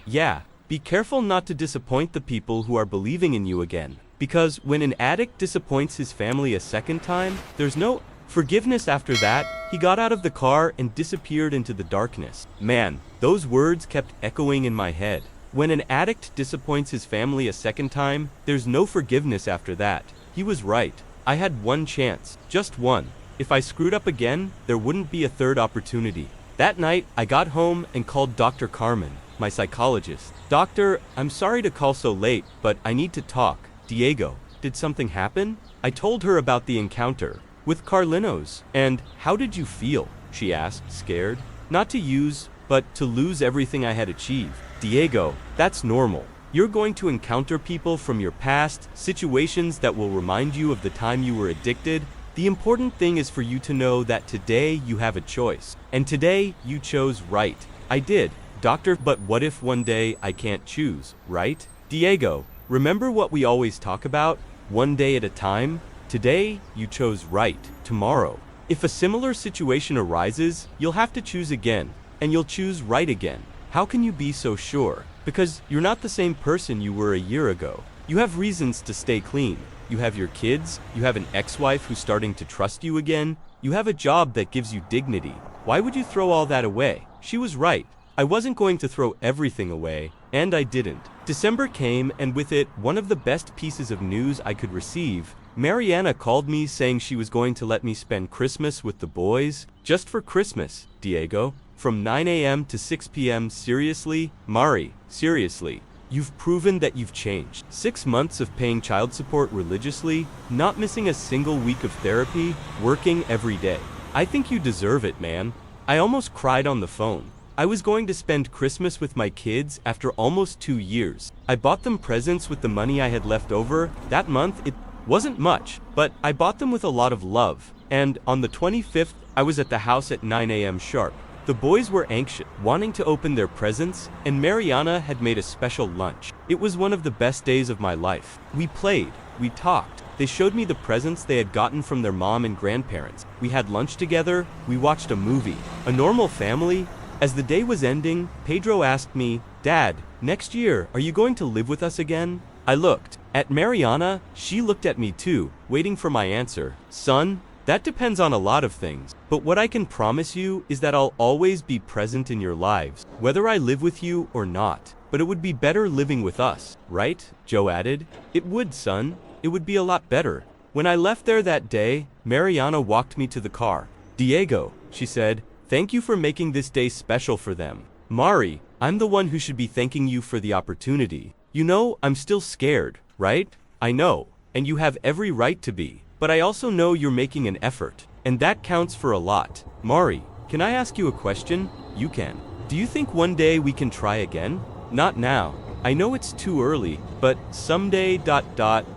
yeah, be careful not to disappoint the people who are believing in you again. Because when an addict disappoints his family a second time, there's no forgiveness after that. He got out of the car and disappeared into the darkness. Man, those words kept echoing in my head. When an addict disappoints his family a second time, there's no forgiveness after that. He was right. I had one chance, just one. If I screwed up again, there wouldn't be a third opportunity. That night, I got home and called Dr. Carmen, my psychologist. Doctor, I'm sorry to call so late, but I need to talk. Diego, did something happen? I told her about the encounter with Carlinhos. And how did you feel? She asked, scared. Not to use, but to lose everything I had achieved. Diego, that's normal. You're going to encounter people from your past, situations that will remind you of the time you were addicted. The important thing is for you to know that today you have a choice. And today you chose right. I did, doctor, but what if one day I can't choose, right? Diego, remember what we always talk about? One day at a time? Today, you chose right. Tomorrow, if a similar situation arises, you'll have to choose again, and you'll choose right again. How can you be so sure? Because you're not the same person you were a year ago. You have reasons to stay clean. You have your kids, you have an ex-wife who's starting to trust you again, you have a job that gives you dignity. Why would you throw all that away? She was right. I wasn't going to throw everything away, and I didn't. December came, and with it, one of the best pieces of news I could receive. Mariana called me saying she was going to let me spend Christmas with the boys. Just for Christmas, Diego. From 9 a.m. to 6 p.m. Seriously? Mari, seriously. You've proven that you've changed. 6 months of paying child support religiously, not missing a single week of therapy, working every day. I think you deserve it, man. I almost cried on the phone. I was going to spend Christmas with my kids after almost 2 years. I bought them presents with the money I had left over. That month, it wasn't much, but I bought them with a lot of love. And on the 25th, I was at the house at 9 a.m. sharp. The boys were anxious, wanting to open their presents, and Mariana had made a special lunch. It was one of the best days of my life. We played, we talked. They showed me the presents they had gotten from their mom and grandparents. We had lunch together, we watched a movie. A normal family. As the day was ending, Pedro asked me, Dad, next year, are you going to live with us again? I looked at Mariana. She looked at me too, waiting for my answer. Son, that depends on a lot of things. But what I can promise you is that I'll always be present in your lives, whether I live with you or not. But it would be better living with us, right? Joe added. It would, son. It would be a lot better. When I left there that day, Mariana walked me to the car. Diego, she said, thank you for making this day special for them. Mari, I'm the one who should be thanking you for the opportunity. You know, I'm still scared, right? I know, and you have every right to be. But I also know you're making an effort, and that counts for a lot. Mari, can I ask you a question? You can. Do you think one day we can try again? Not now. I know it's too early, but someday ...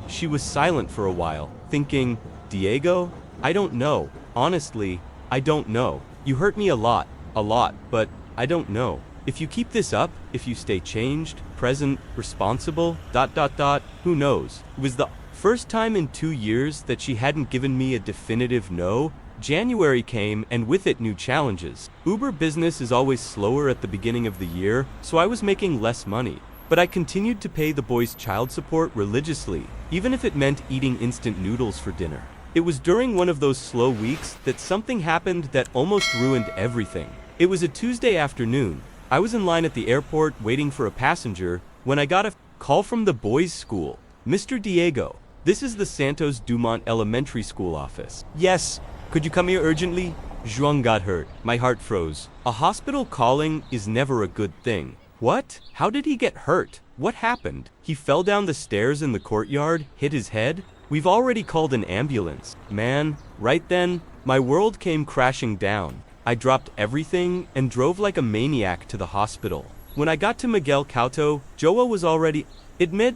She was silent for a while, thinking, Diego? I don't know. Honestly, I don't know. You hurt me a lot, but I don't know. If you keep this up, if you stay changed, present, responsible, ... who knows? It was the first time in 2 years that she hadn't given me a definitive no. January came, and with it new challenges. Uber business is always slower at the beginning of the year, so I was making less money. But I continued to pay the boys' child support religiously, even if it meant eating instant noodles for dinner. It was during one of those slow weeks that something happened that almost ruined everything. It was a Tuesday afternoon. I was in line at the airport waiting for a passenger when I got a call from the boys' school. Mr. Diego, this is the Santos Dumont Elementary School office. Yes, could you come here urgently? Juan got hurt. My heart froze. A hospital calling is never a good thing. What? How did he get hurt? What happened? He fell down the stairs in the courtyard, hit his head? We've already called an ambulance. Man, right then, my world came crashing down. I dropped everything and drove like a maniac to the hospital. When I got to Miguel Couto, Joa was already.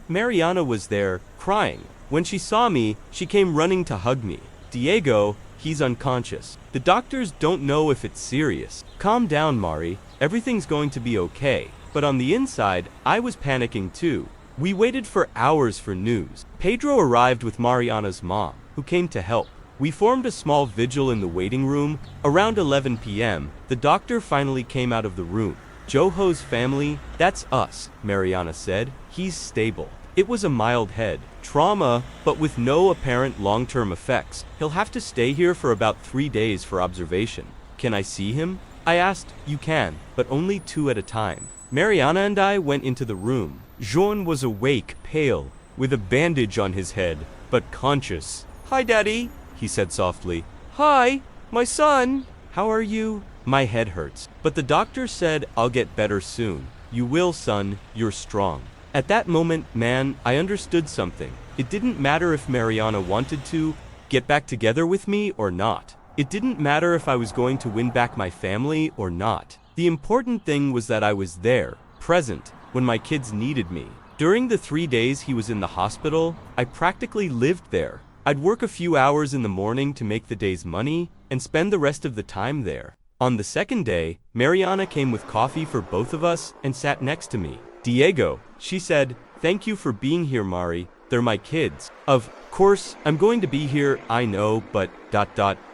Mariana was there, crying. When she saw me, she came running to hug me. Diego, he's unconscious. The doctors don't know if it's serious. Calm down, Mari. Everything's going to be okay. But on the inside, I was panicking too. We waited for hours for news. Pedro arrived with Mariana's mom, who came to help. We formed a small vigil in the waiting room. Around 11 p.m., the doctor finally came out of the room. Joho's family, that's us, Mariana said. He's stable. It was a mild head trauma, but with no apparent long-term effects. He'll have to stay here for about 3 days for observation. Can I see him? I asked. You can, but only 2 at a time. Mariana and I went into the room. Jean was awake, pale, with a bandage on his head, but conscious. Hi, Daddy, he said softly. Hi, my son. How are you? My head hurts, but the doctor said I'll get better soon. You will, son. You're strong. At that moment, man, I understood something. It didn't matter if Mariana wanted to get back together with me or not. It didn't matter if I was going to win back my family or not. The important thing was that I was there, present, when my kids needed me. During the 3 days he was in the hospital, I practically lived there. I'd work a few hours in the morning to make the day's money and spend the rest of the time there. On the second day, Mariana came with coffee for both of us and sat next to me. Diego, she said, thank you for being here, Mari. They're my kids. Of course, I'm going to be here, I know, but ...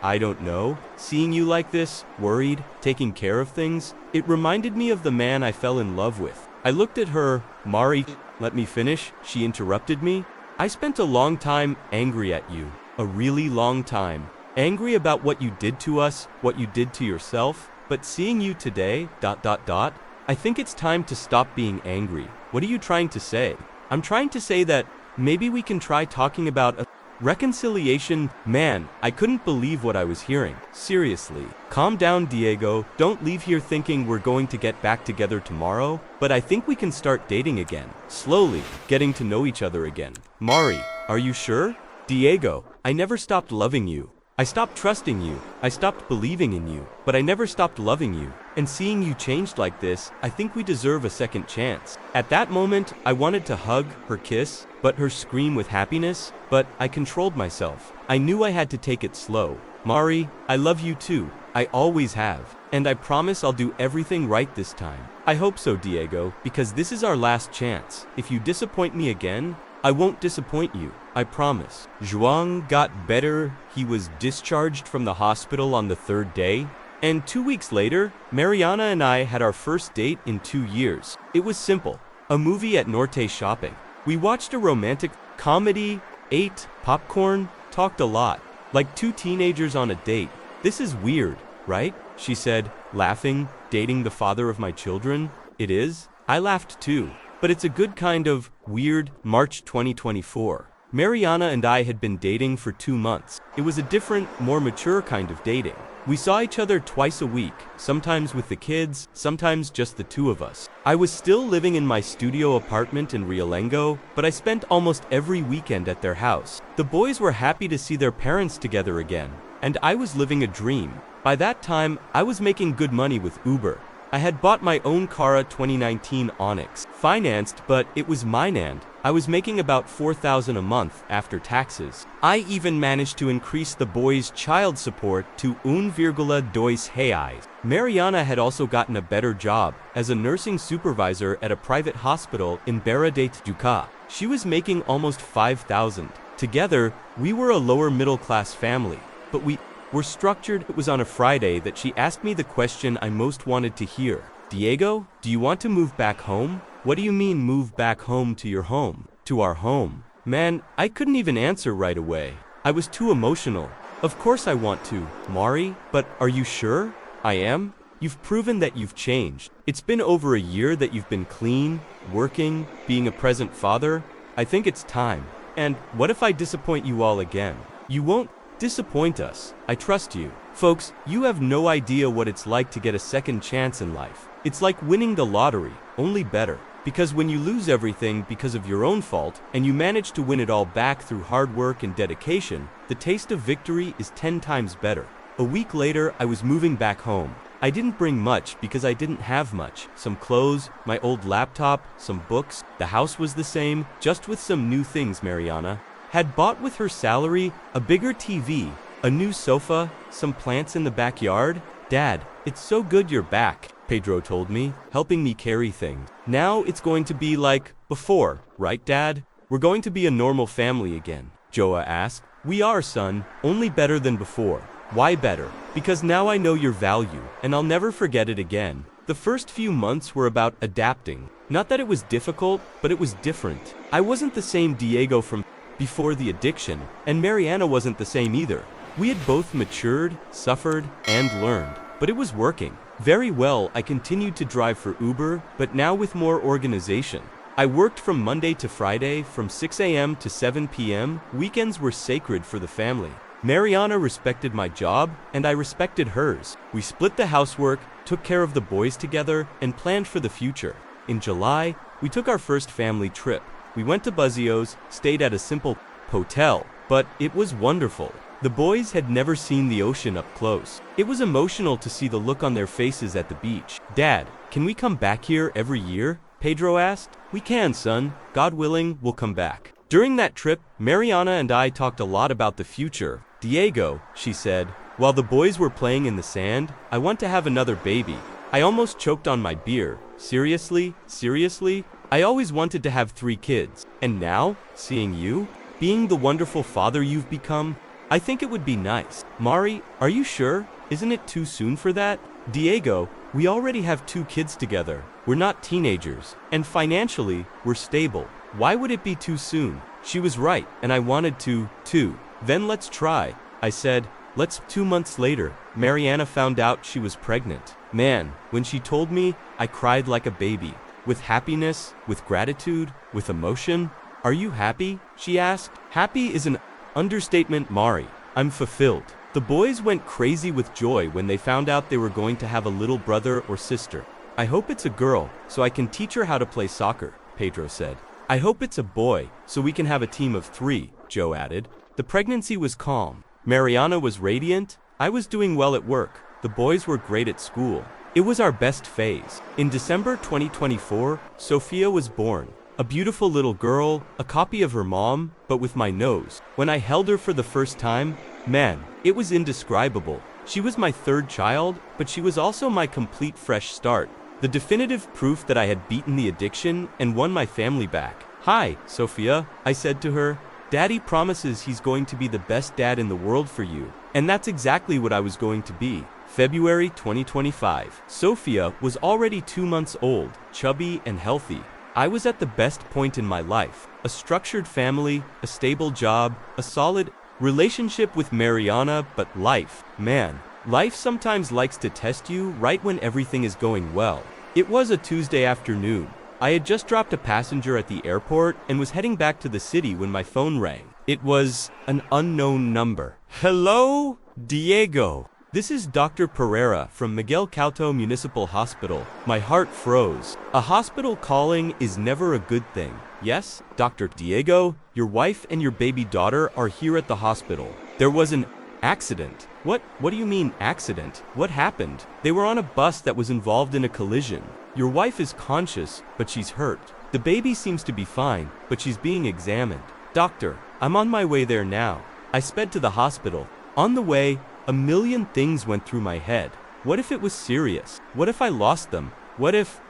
I don't know. Seeing you like this, worried, taking care of things, it reminded me of the man I fell in love with. I looked at her. Mari, let me finish, she interrupted me. I spent a long time angry at you. A really long time. Angry about what you did to us, what you did to yourself. But seeing you today, ... I think it's time to stop being angry. What are you trying to say? I'm trying to say that maybe we can try talking about a reconciliation. Man, I couldn't believe what I was hearing. Seriously. Calm down, Diego. Don't leave here thinking we're going to get back together tomorrow. But I think we can start dating again. Slowly, getting to know each other again. Mari, are you sure? Diego, I never stopped loving you. I stopped trusting you. I stopped believing in you. But I never stopped loving you. And seeing you changed like this, I think we deserve a second chance. At that moment, I wanted to hug, her kiss, but her scream with happiness, but I controlled myself. I knew I had to take it slow. Mari, I love you too. I always have. And I promise I'll do everything right this time. I hope so, Diego, because this is our last chance. If you disappoint me again, I won't disappoint you. I promise. Zhuang got better. He was discharged from the hospital on the 3rd day. And 2 weeks later, Mariana and I had our first date in 2 years. It was simple. A movie at Norte Shopping. We watched a romantic comedy, ate popcorn, talked a lot. Like 2 teenagers on a date. This is weird, right? She said, laughing. Dating the father of my children? It is? I laughed too. But it's a good kind of weird. March 2024. Mariana and I had been dating for 2 months. It was a different, more mature kind of dating. We saw each other twice a week, sometimes with the kids, sometimes just the 2 of us. I was still living in my studio apartment in Realengo, but I spent almost every weekend at their house. The boys were happy to see their parents together again, and I was living a dream. By that time, I was making good money with Uber. I had bought my own car, 2019 Onyx, financed, but it was mine, and I was making about $4,000 a month after taxes. I even managed to increase the boys' child support to 1,2 reais. Mariana had also gotten a better job as a nursing supervisor at a private hospital in Barra de Tijuca. She was making almost $5,000. Together, we were a lower middle class family, but we were structured. It was on a Friday that she asked me the question I most wanted to hear. Diego, do you want to move back home? What do you mean move back home to your home? To our home? Man, I couldn't even answer right away. I was too emotional. Of course I want to, Mari, but are you sure? I am? You've proven that you've changed. It's been over a year that you've been clean, working, being a present father. I think it's time. And what if I disappoint you all again? You won't disappoint us. I trust you. Folks, you have no idea what it's like to get a second chance in life. It's like winning the lottery, only better. Because when you lose everything because of your own fault, and you manage to win it all back through hard work and dedication, the taste of victory is 10 times better. A week later, I was moving back home. I didn't bring much because I didn't have much. Some clothes, my old laptop, some books. The house was the same, just with some new things Mariana had bought with her salary: a bigger TV, a new sofa, some plants in the backyard. Dad, it's so good you're back, Pedro told me, helping me carry things. Now it's going to be like before, right, Dad? We're going to be a normal family again, Joa asked. We are, son, only better than before. Why better? Because now I know your value, and I'll never forget it again. The first few months were about adapting. Not that it was difficult, but it was different. I wasn't the same Diego from before the addiction, and Mariana wasn't the same either. We had both matured, suffered, and learned, but it was working. Very well, I continued to drive for Uber, but now with more organization. I worked from Monday to Friday, from 6 a.m. to 7 p.m. Weekends were sacred for the family. Mariana respected my job, and I respected hers. We split the housework, took care of the boys together, and planned for the future. In July, we took our first family trip. We went to Buzzio's, stayed at a simple hotel, but it was wonderful. The boys had never seen the ocean up close. It was emotional to see the look on their faces at the beach. Dad, can we come back here every year? Pedro asked. We can, son. God willing, we'll come back. During that trip, Mariana and I talked a lot about the future. Diego, she said, while the boys were playing in the sand, I want to have another baby. I almost choked on my beer. Seriously? Seriously? I always wanted to have 3 kids. And now, seeing you, being the wonderful father you've become, I think it would be nice. Mari, are you sure? Isn't it too soon for that? Diego, we already have 2 kids together. We're not teenagers. And financially, we're stable. Why would it be too soon? She was right, and I wanted to, too. Then let's try, I said. Let's. 2 months later, Mariana found out she was pregnant. Man, when she told me, I cried like a baby. With happiness, with gratitude, with emotion. Are you happy? She asked. Happy is an understatement, Mari. I'm fulfilled. The boys went crazy with joy when they found out they were going to have a little brother or sister. I hope it's a girl, so I can teach her how to play soccer, Pedro said. I hope it's a boy, so we can have a team of 3, Joe added. The pregnancy was calm. Mariana was radiant. I was doing well at work. The boys were great at school. It was our best phase. In December 2024, Sophia was born. A beautiful little girl, a copy of her mom, but with my nose. When I held her for the first time, man, it was indescribable. She was my 3rd child, but she was also my complete fresh start. The definitive proof that I had beaten the addiction and won my family back. Hi, Sophia, I said to her. Daddy promises he's going to be the best dad in the world for you. And that's exactly what I was going to be. February 2025. Sophia was already 2 months old, chubby and healthy. I was at the best point in my life. A structured family, a stable job, a solid relationship with Mariana, but life, man. Life sometimes likes to test you right when everything is going well. It was a Tuesday afternoon. I had just dropped a passenger at the airport and was heading back to the city when my phone rang. It was an unknown number. Hello, Diego. This is Dr. Pereira from Miguel Couto Municipal Hospital. My heart froze. A hospital calling is never a good thing. Yes, Dr. Diego, your wife and your baby daughter are here at the hospital. There was an accident. What do you mean accident? What happened? They were on a bus that was involved in a collision. Your wife is conscious, but she's hurt. The baby seems to be fine, but she's being examined. Doctor, I'm on my way there now. I sped to the hospital. On the way, a million things went through my head. What if it was serious? What if I lost them? What if...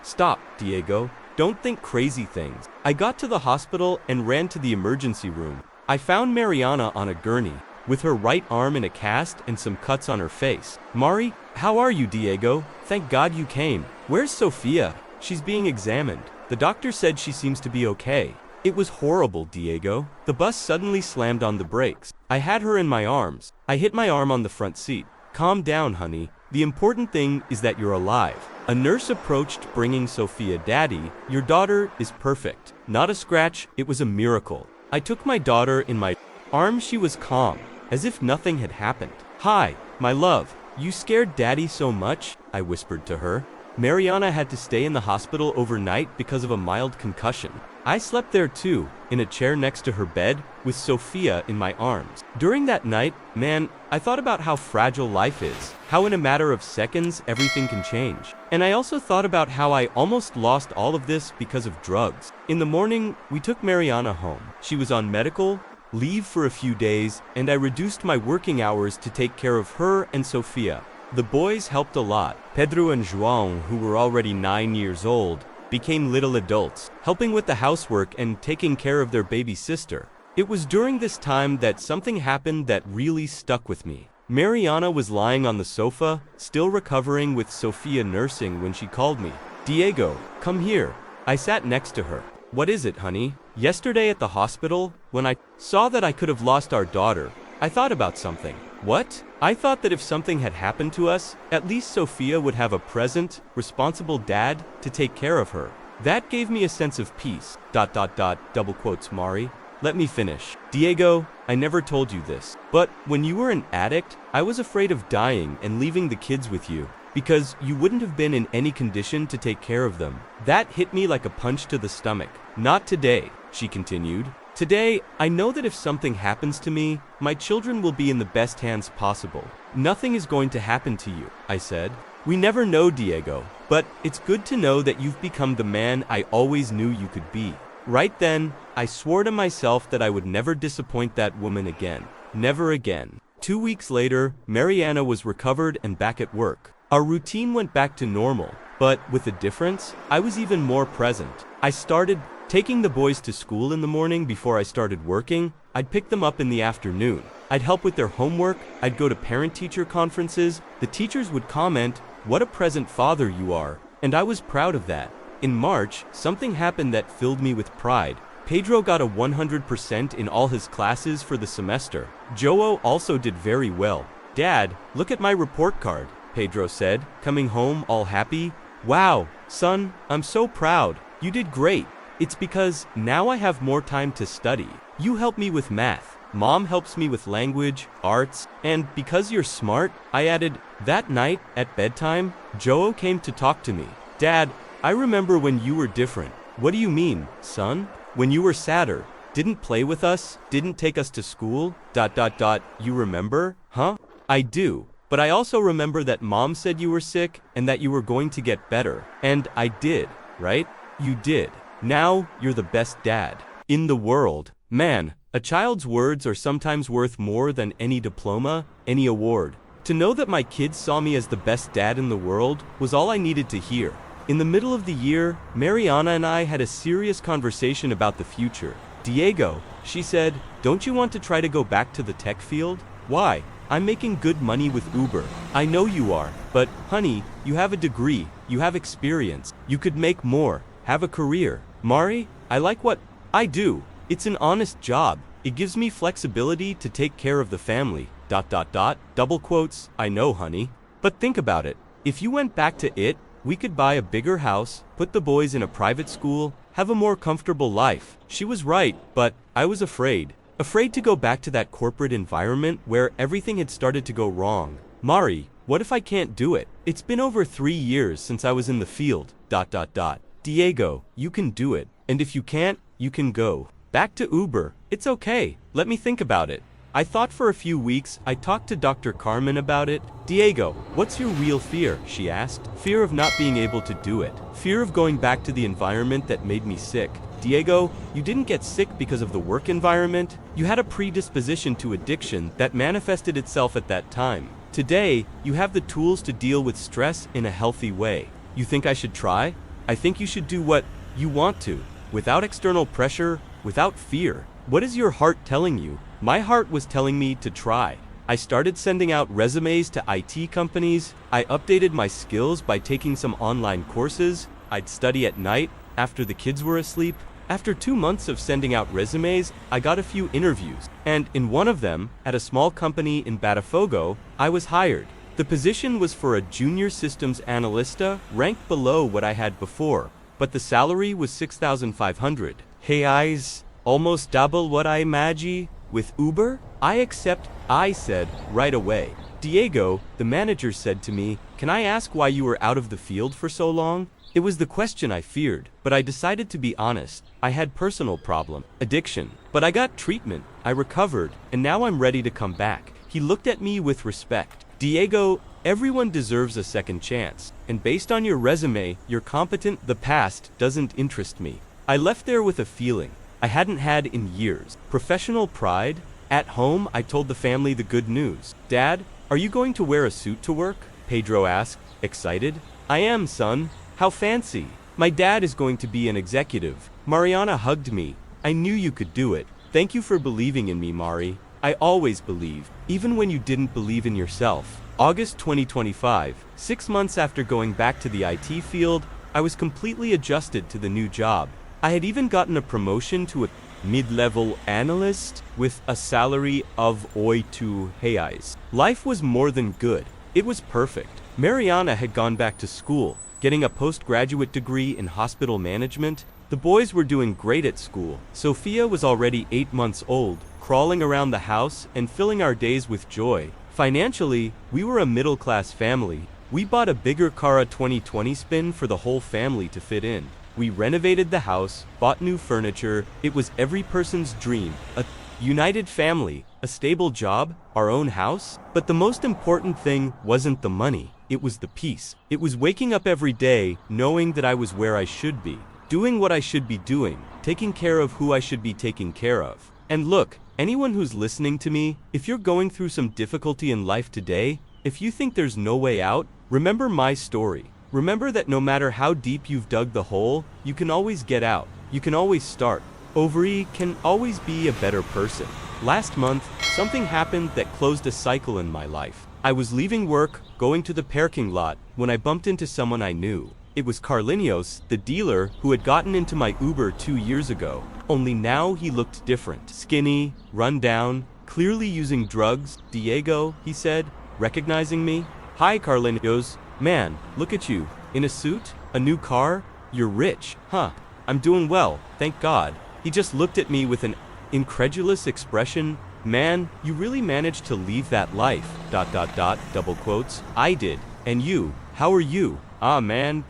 Stop, Diego. Don't think crazy things. I got to the hospital and ran to the emergency room. I found Mariana on a gurney, with her right arm in a cast and some cuts on her face. Mari, how are you, Diego? Thank God you came. Where's Sophia? She's being examined. The doctor said she seems to be okay. It was horrible, Diego. The bus suddenly slammed on the brakes. I had her in my arms. I hit my arm on the front seat. Calm down, honey. The important thing is that you're alive. A nurse approached, bringing Sophia. Daddy, your daughter is perfect. Not a scratch, it was a miracle. I took my daughter in my arms. She was calm, as if nothing had happened. Hi, my love. You scared Daddy so much, I whispered to her. Mariana had to stay in the hospital overnight because of a mild concussion. I slept there too, in a chair next to her bed, with Sophia in my arms. During that night, man, I thought about how fragile life is, how in a matter of seconds everything can change. And I also thought about how I almost lost all of this because of drugs. In the morning, we took Mariana home. She was on medical leave for a few days, and I reduced my working hours to take care of her and Sophia. The boys helped a lot. Pedro and João, who were already 9 years old, became little adults, helping with the housework and taking care of their baby sister. It was during this time that something happened that really stuck with me. Mariana was lying on the sofa, still recovering with Sophia nursing when she called me. "Diego, come here." I sat next to her. "What is it, honey?" "Yesterday at the hospital, when I saw that I could have lost our daughter, I thought about something." "What?" "I thought that if something had happened to us, at least Sophia would have a present, responsible dad to take care of her. That gave me a sense of peace. ... double quotes Mari. "Let me finish. Diego, I never told you this, but when you were an addict, I was afraid of dying and leaving the kids with you, because you wouldn't have been in any condition to take care of them." That hit me like a punch to the stomach. "Not today," she continued. "Today, I know that if something happens to me, my children will be in the best hands possible. Nothing is going to happen to you," I said. "We never know, Diego, but it's good to know that you've become the man I always knew you could be." Right then, I swore to myself that I would never disappoint that woman again. Never again. 2 weeks later, Mariana was recovered and back at work. Our routine went back to normal, but with a difference. I was even more present. I started taking the boys to school in the morning before I started working. I'd pick them up in the afternoon. I'd help with their homework. I'd go to parent-teacher conferences. The teachers would comment, "What a present father you are," and I was proud of that. In March, something happened that filled me with pride. Pedro got a 100% in all his classes for the semester. João also did very well. "Dad, look at my report card," Pedro said, coming home all happy. "Wow, son, I'm so proud. You did great. It's because now I have more time to study. You help me with math. Mom helps me with language, arts, and because you're smart," I added. That night, at bedtime, João came to talk to me. "Dad, I remember when you were different." "What do you mean, son?" "When you were sadder, didn't play with us, didn't take us to school, ... You remember?" "Huh? I do. But I also remember that Mom said you were sick and that you were going to get better. And I did, right?" "You did. Now, you're the best dad in the world." Man, a child's words are sometimes worth more than any diploma, any award. To know that my kids saw me as the best dad in the world was all I needed to hear. In the middle of the year, Mariana and I had a serious conversation about the future. "Diego," she said, "don't you want to try to go back to the tech field?" "Why? I'm making good money with Uber." "I know you are, but, honey, you have a degree, you have experience, you could make more, have a career." "Mari, I like what I do. It's an honest job. It gives me flexibility to take care of the family, ... double quotes, I know, honey. But think about it. If you went back to it, we could buy a bigger house, put the boys in a private school, have a more comfortable life." She was right, but I was afraid. Afraid to go back to that corporate environment where everything had started to go wrong. "Mari, what if I can't do it? It's been over 3 years since I was in the field, ... "Diego, you can do it. And if you can't, you can go back to Uber. It's okay. Let me think about it." I thought for a few weeks. I talked to Dr. Carmen about it. "Diego, what's your real fear?" she asked. "Fear of not being able to do it. Fear of going back to the environment that made me sick." "Diego, you didn't get sick because of the work environment. You had a predisposition to addiction that manifested itself at that time. Today, you have the tools to deal with stress in a healthy way. You think I should try? I think you should do what you want to, without external pressure, without fear. What is your heart telling you?" My heart was telling me to try. I started sending out resumes to IT companies. I updated my skills by taking some online courses. I'd study at night, after the kids were asleep. After 2 months of sending out resumes, I got a few interviews. And in one of them, at a small company in Botafogo, I was hired. The position was for a junior systems analysta, ranked below what I had before. But the salary was 6,500 reais, almost double what I imagine. With Uber, I accept, I said, right away. Diego, the manager said to me, can I ask why you were out of the field for so long? It was the question I feared, but I decided to be honest. I had personal problem, addiction. But I got treatment, I recovered, and now I'm ready to come back. He looked at me with respect. Diego, everyone deserves a second chance. And based on your resume, you're competent. The past doesn't interest me. I left there with a feeling I hadn't had in years. Professional pride. At home, I told the family the good news. Dad, are you going to wear a suit to work? Pedro asked, excited. I am, son. How fancy. My dad is going to be an executive. Mariana hugged me. I knew you could do it. Thank you for believing in me, Mari. I always believe, even when you didn't believe in yourself. August 2025, 6 months after going back to the IT field, I was completely adjusted to the new job. I had even gotten a promotion to a mid-level analyst with a salary of 2 reais. Life was more than good. It was perfect. Mariana had gone back to school, getting a postgraduate degree in hospital management. The boys were doing great at school. Sophia was already 8 months old, crawling around the house and filling our days with joy. Financially, we were a middle-class family. We bought a bigger Cara 2020 spin for the whole family to fit in. We renovated the house, bought new furniture. It was every person's dream. A united family, a stable job, our own house. But the most important thing wasn't the money. It was the peace. It was waking up every day, knowing that I was where I should be, doing what I should be doing, taking care of who I should be taking care of. And look, anyone who's listening to me, if you're going through some difficulty in life today, if you think there's no way out, remember my story. Remember that no matter how deep you've dug the hole, you can always get out. You can always start. Ovary can always be a better person. Last month, something happened that closed a cycle in my life. I was leaving work, going to the parking lot, when I bumped into someone I knew. It was Carlinhos, the dealer, who had gotten into my Uber 2 years ago. Only now he looked different. Skinny, run down, clearly using drugs. Diego, he said, recognizing me. Hi, Carlinhos. Man, look at you. In a suit? A new car? You're rich. Huh. I'm doing well, thank God. He just looked at me with an incredulous expression. Man, you really managed to leave that life. ... double quotes. I did. And you? How are you? Ah man, ...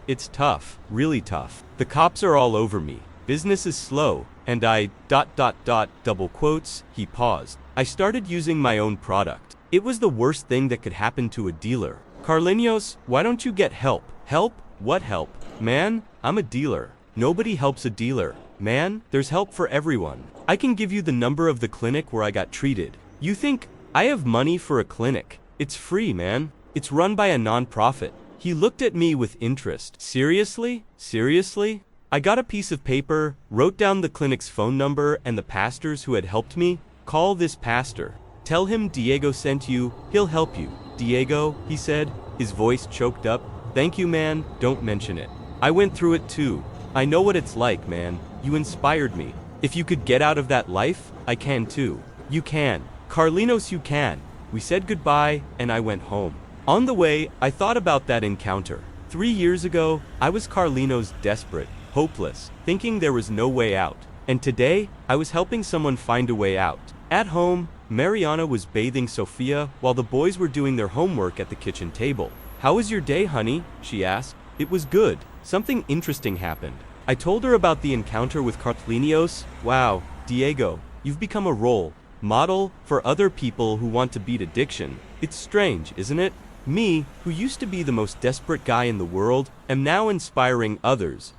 It's tough. Really tough. The cops are all over me. Business is slow. And I ... double quotes. He paused. I started using my own product. It was the worst thing that could happen to a dealer. Carlinhos, why don't you get help? Help? What help? Man, I'm a dealer. Nobody helps a dealer. Man, there's help for everyone. I can give you the number of the clinic where I got treated. You think I have money for a clinic? It's free, man. It's run by a non-profit. He looked at me with interest. Seriously? Seriously? I got a piece of paper, wrote down the clinic's phone number and the pastors who had helped me. Call this pastor. Tell him Diego sent you. He'll help you. Diego, he said, his voice choked up. Thank you, man. Don't mention it. I went through it too. I know what it's like, man. You inspired me. If you could get out of that life, I can too. You can. Carlinhos, you can. We said goodbye, and I went home. On the way, I thought about that encounter. 3 years ago, I was Carlinhos, desperate, hopeless, thinking there was no way out. And today, I was helping someone find a way out. At home, Mariana was bathing Sophia while the boys were doing their homework at the kitchen table. How was your day, honey? She asked. It was good. Something interesting happened. I told her about the encounter with Carlinhos. Wow, Diego, you've become a role model for other people who want to beat addiction. It's strange, isn't it? Me, who used to be the most desperate guy in the world, am now inspiring others. ...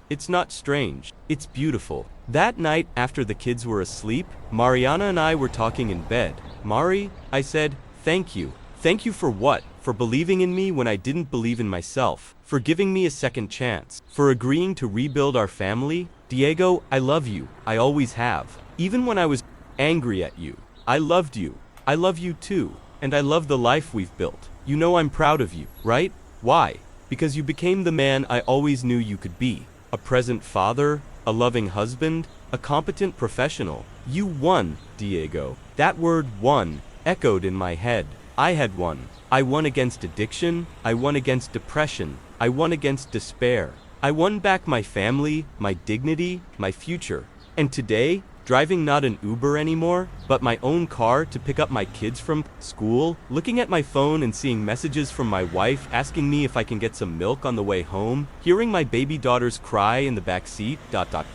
It's not strange. It's beautiful. That night, after the kids were asleep, Mariana and I were talking in bed. Mari, I said, thank you. Thank you for what? For believing in me when I didn't believe in myself. For giving me a second chance. For agreeing to rebuild our family. Diego, I love you. I always have. Even when I was angry at you. I loved you. I love you too. And I love the life we've built. You know I'm proud of you, right? Why? Because you became the man I always knew you could be. A present father, a loving husband, a competent professional. You won, Diego. That word won echoed in my head. I had won. I won against addiction. I won against depression. I won against despair. I won back my family, my dignity, my future. And today, driving not an Uber anymore, but my own car to pick up my kids from school, looking at my phone and seeing messages from my wife asking me if I can get some milk on the way home, hearing my baby daughters cry in the back seat.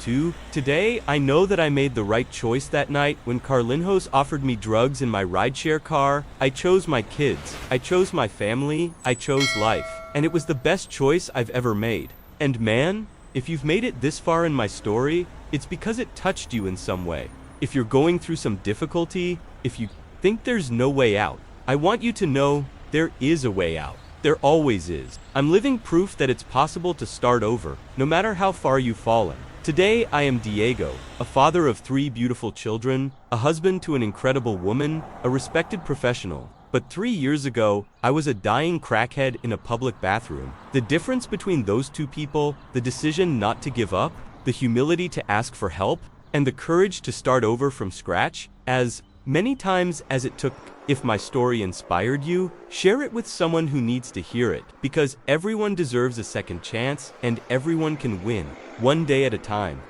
2. Today, I know that I made the right choice that night when Carlinhos offered me drugs in my rideshare car. I chose my kids, I chose my family, I chose life, and it was the best choice I've ever made. And man, if you've made it this far in my story, it's because it touched you in some way. If you're going through some difficulty, if you think there's no way out, I want you to know there is a way out. There always is. I'm living proof that it's possible to start over, no matter how far you've fallen. Today, I am Diego, a father of 3 beautiful children, a husband to an incredible woman, a respected professional. But 3 years ago, I was a dying crackhead in a public bathroom. The difference between those 2 people, the decision not to give up, the humility to ask for help, and the courage to start over from scratch, as many times as it took. If my story inspired you, share it with someone who needs to hear it, because everyone deserves a second chance, and everyone can win, one day at a time.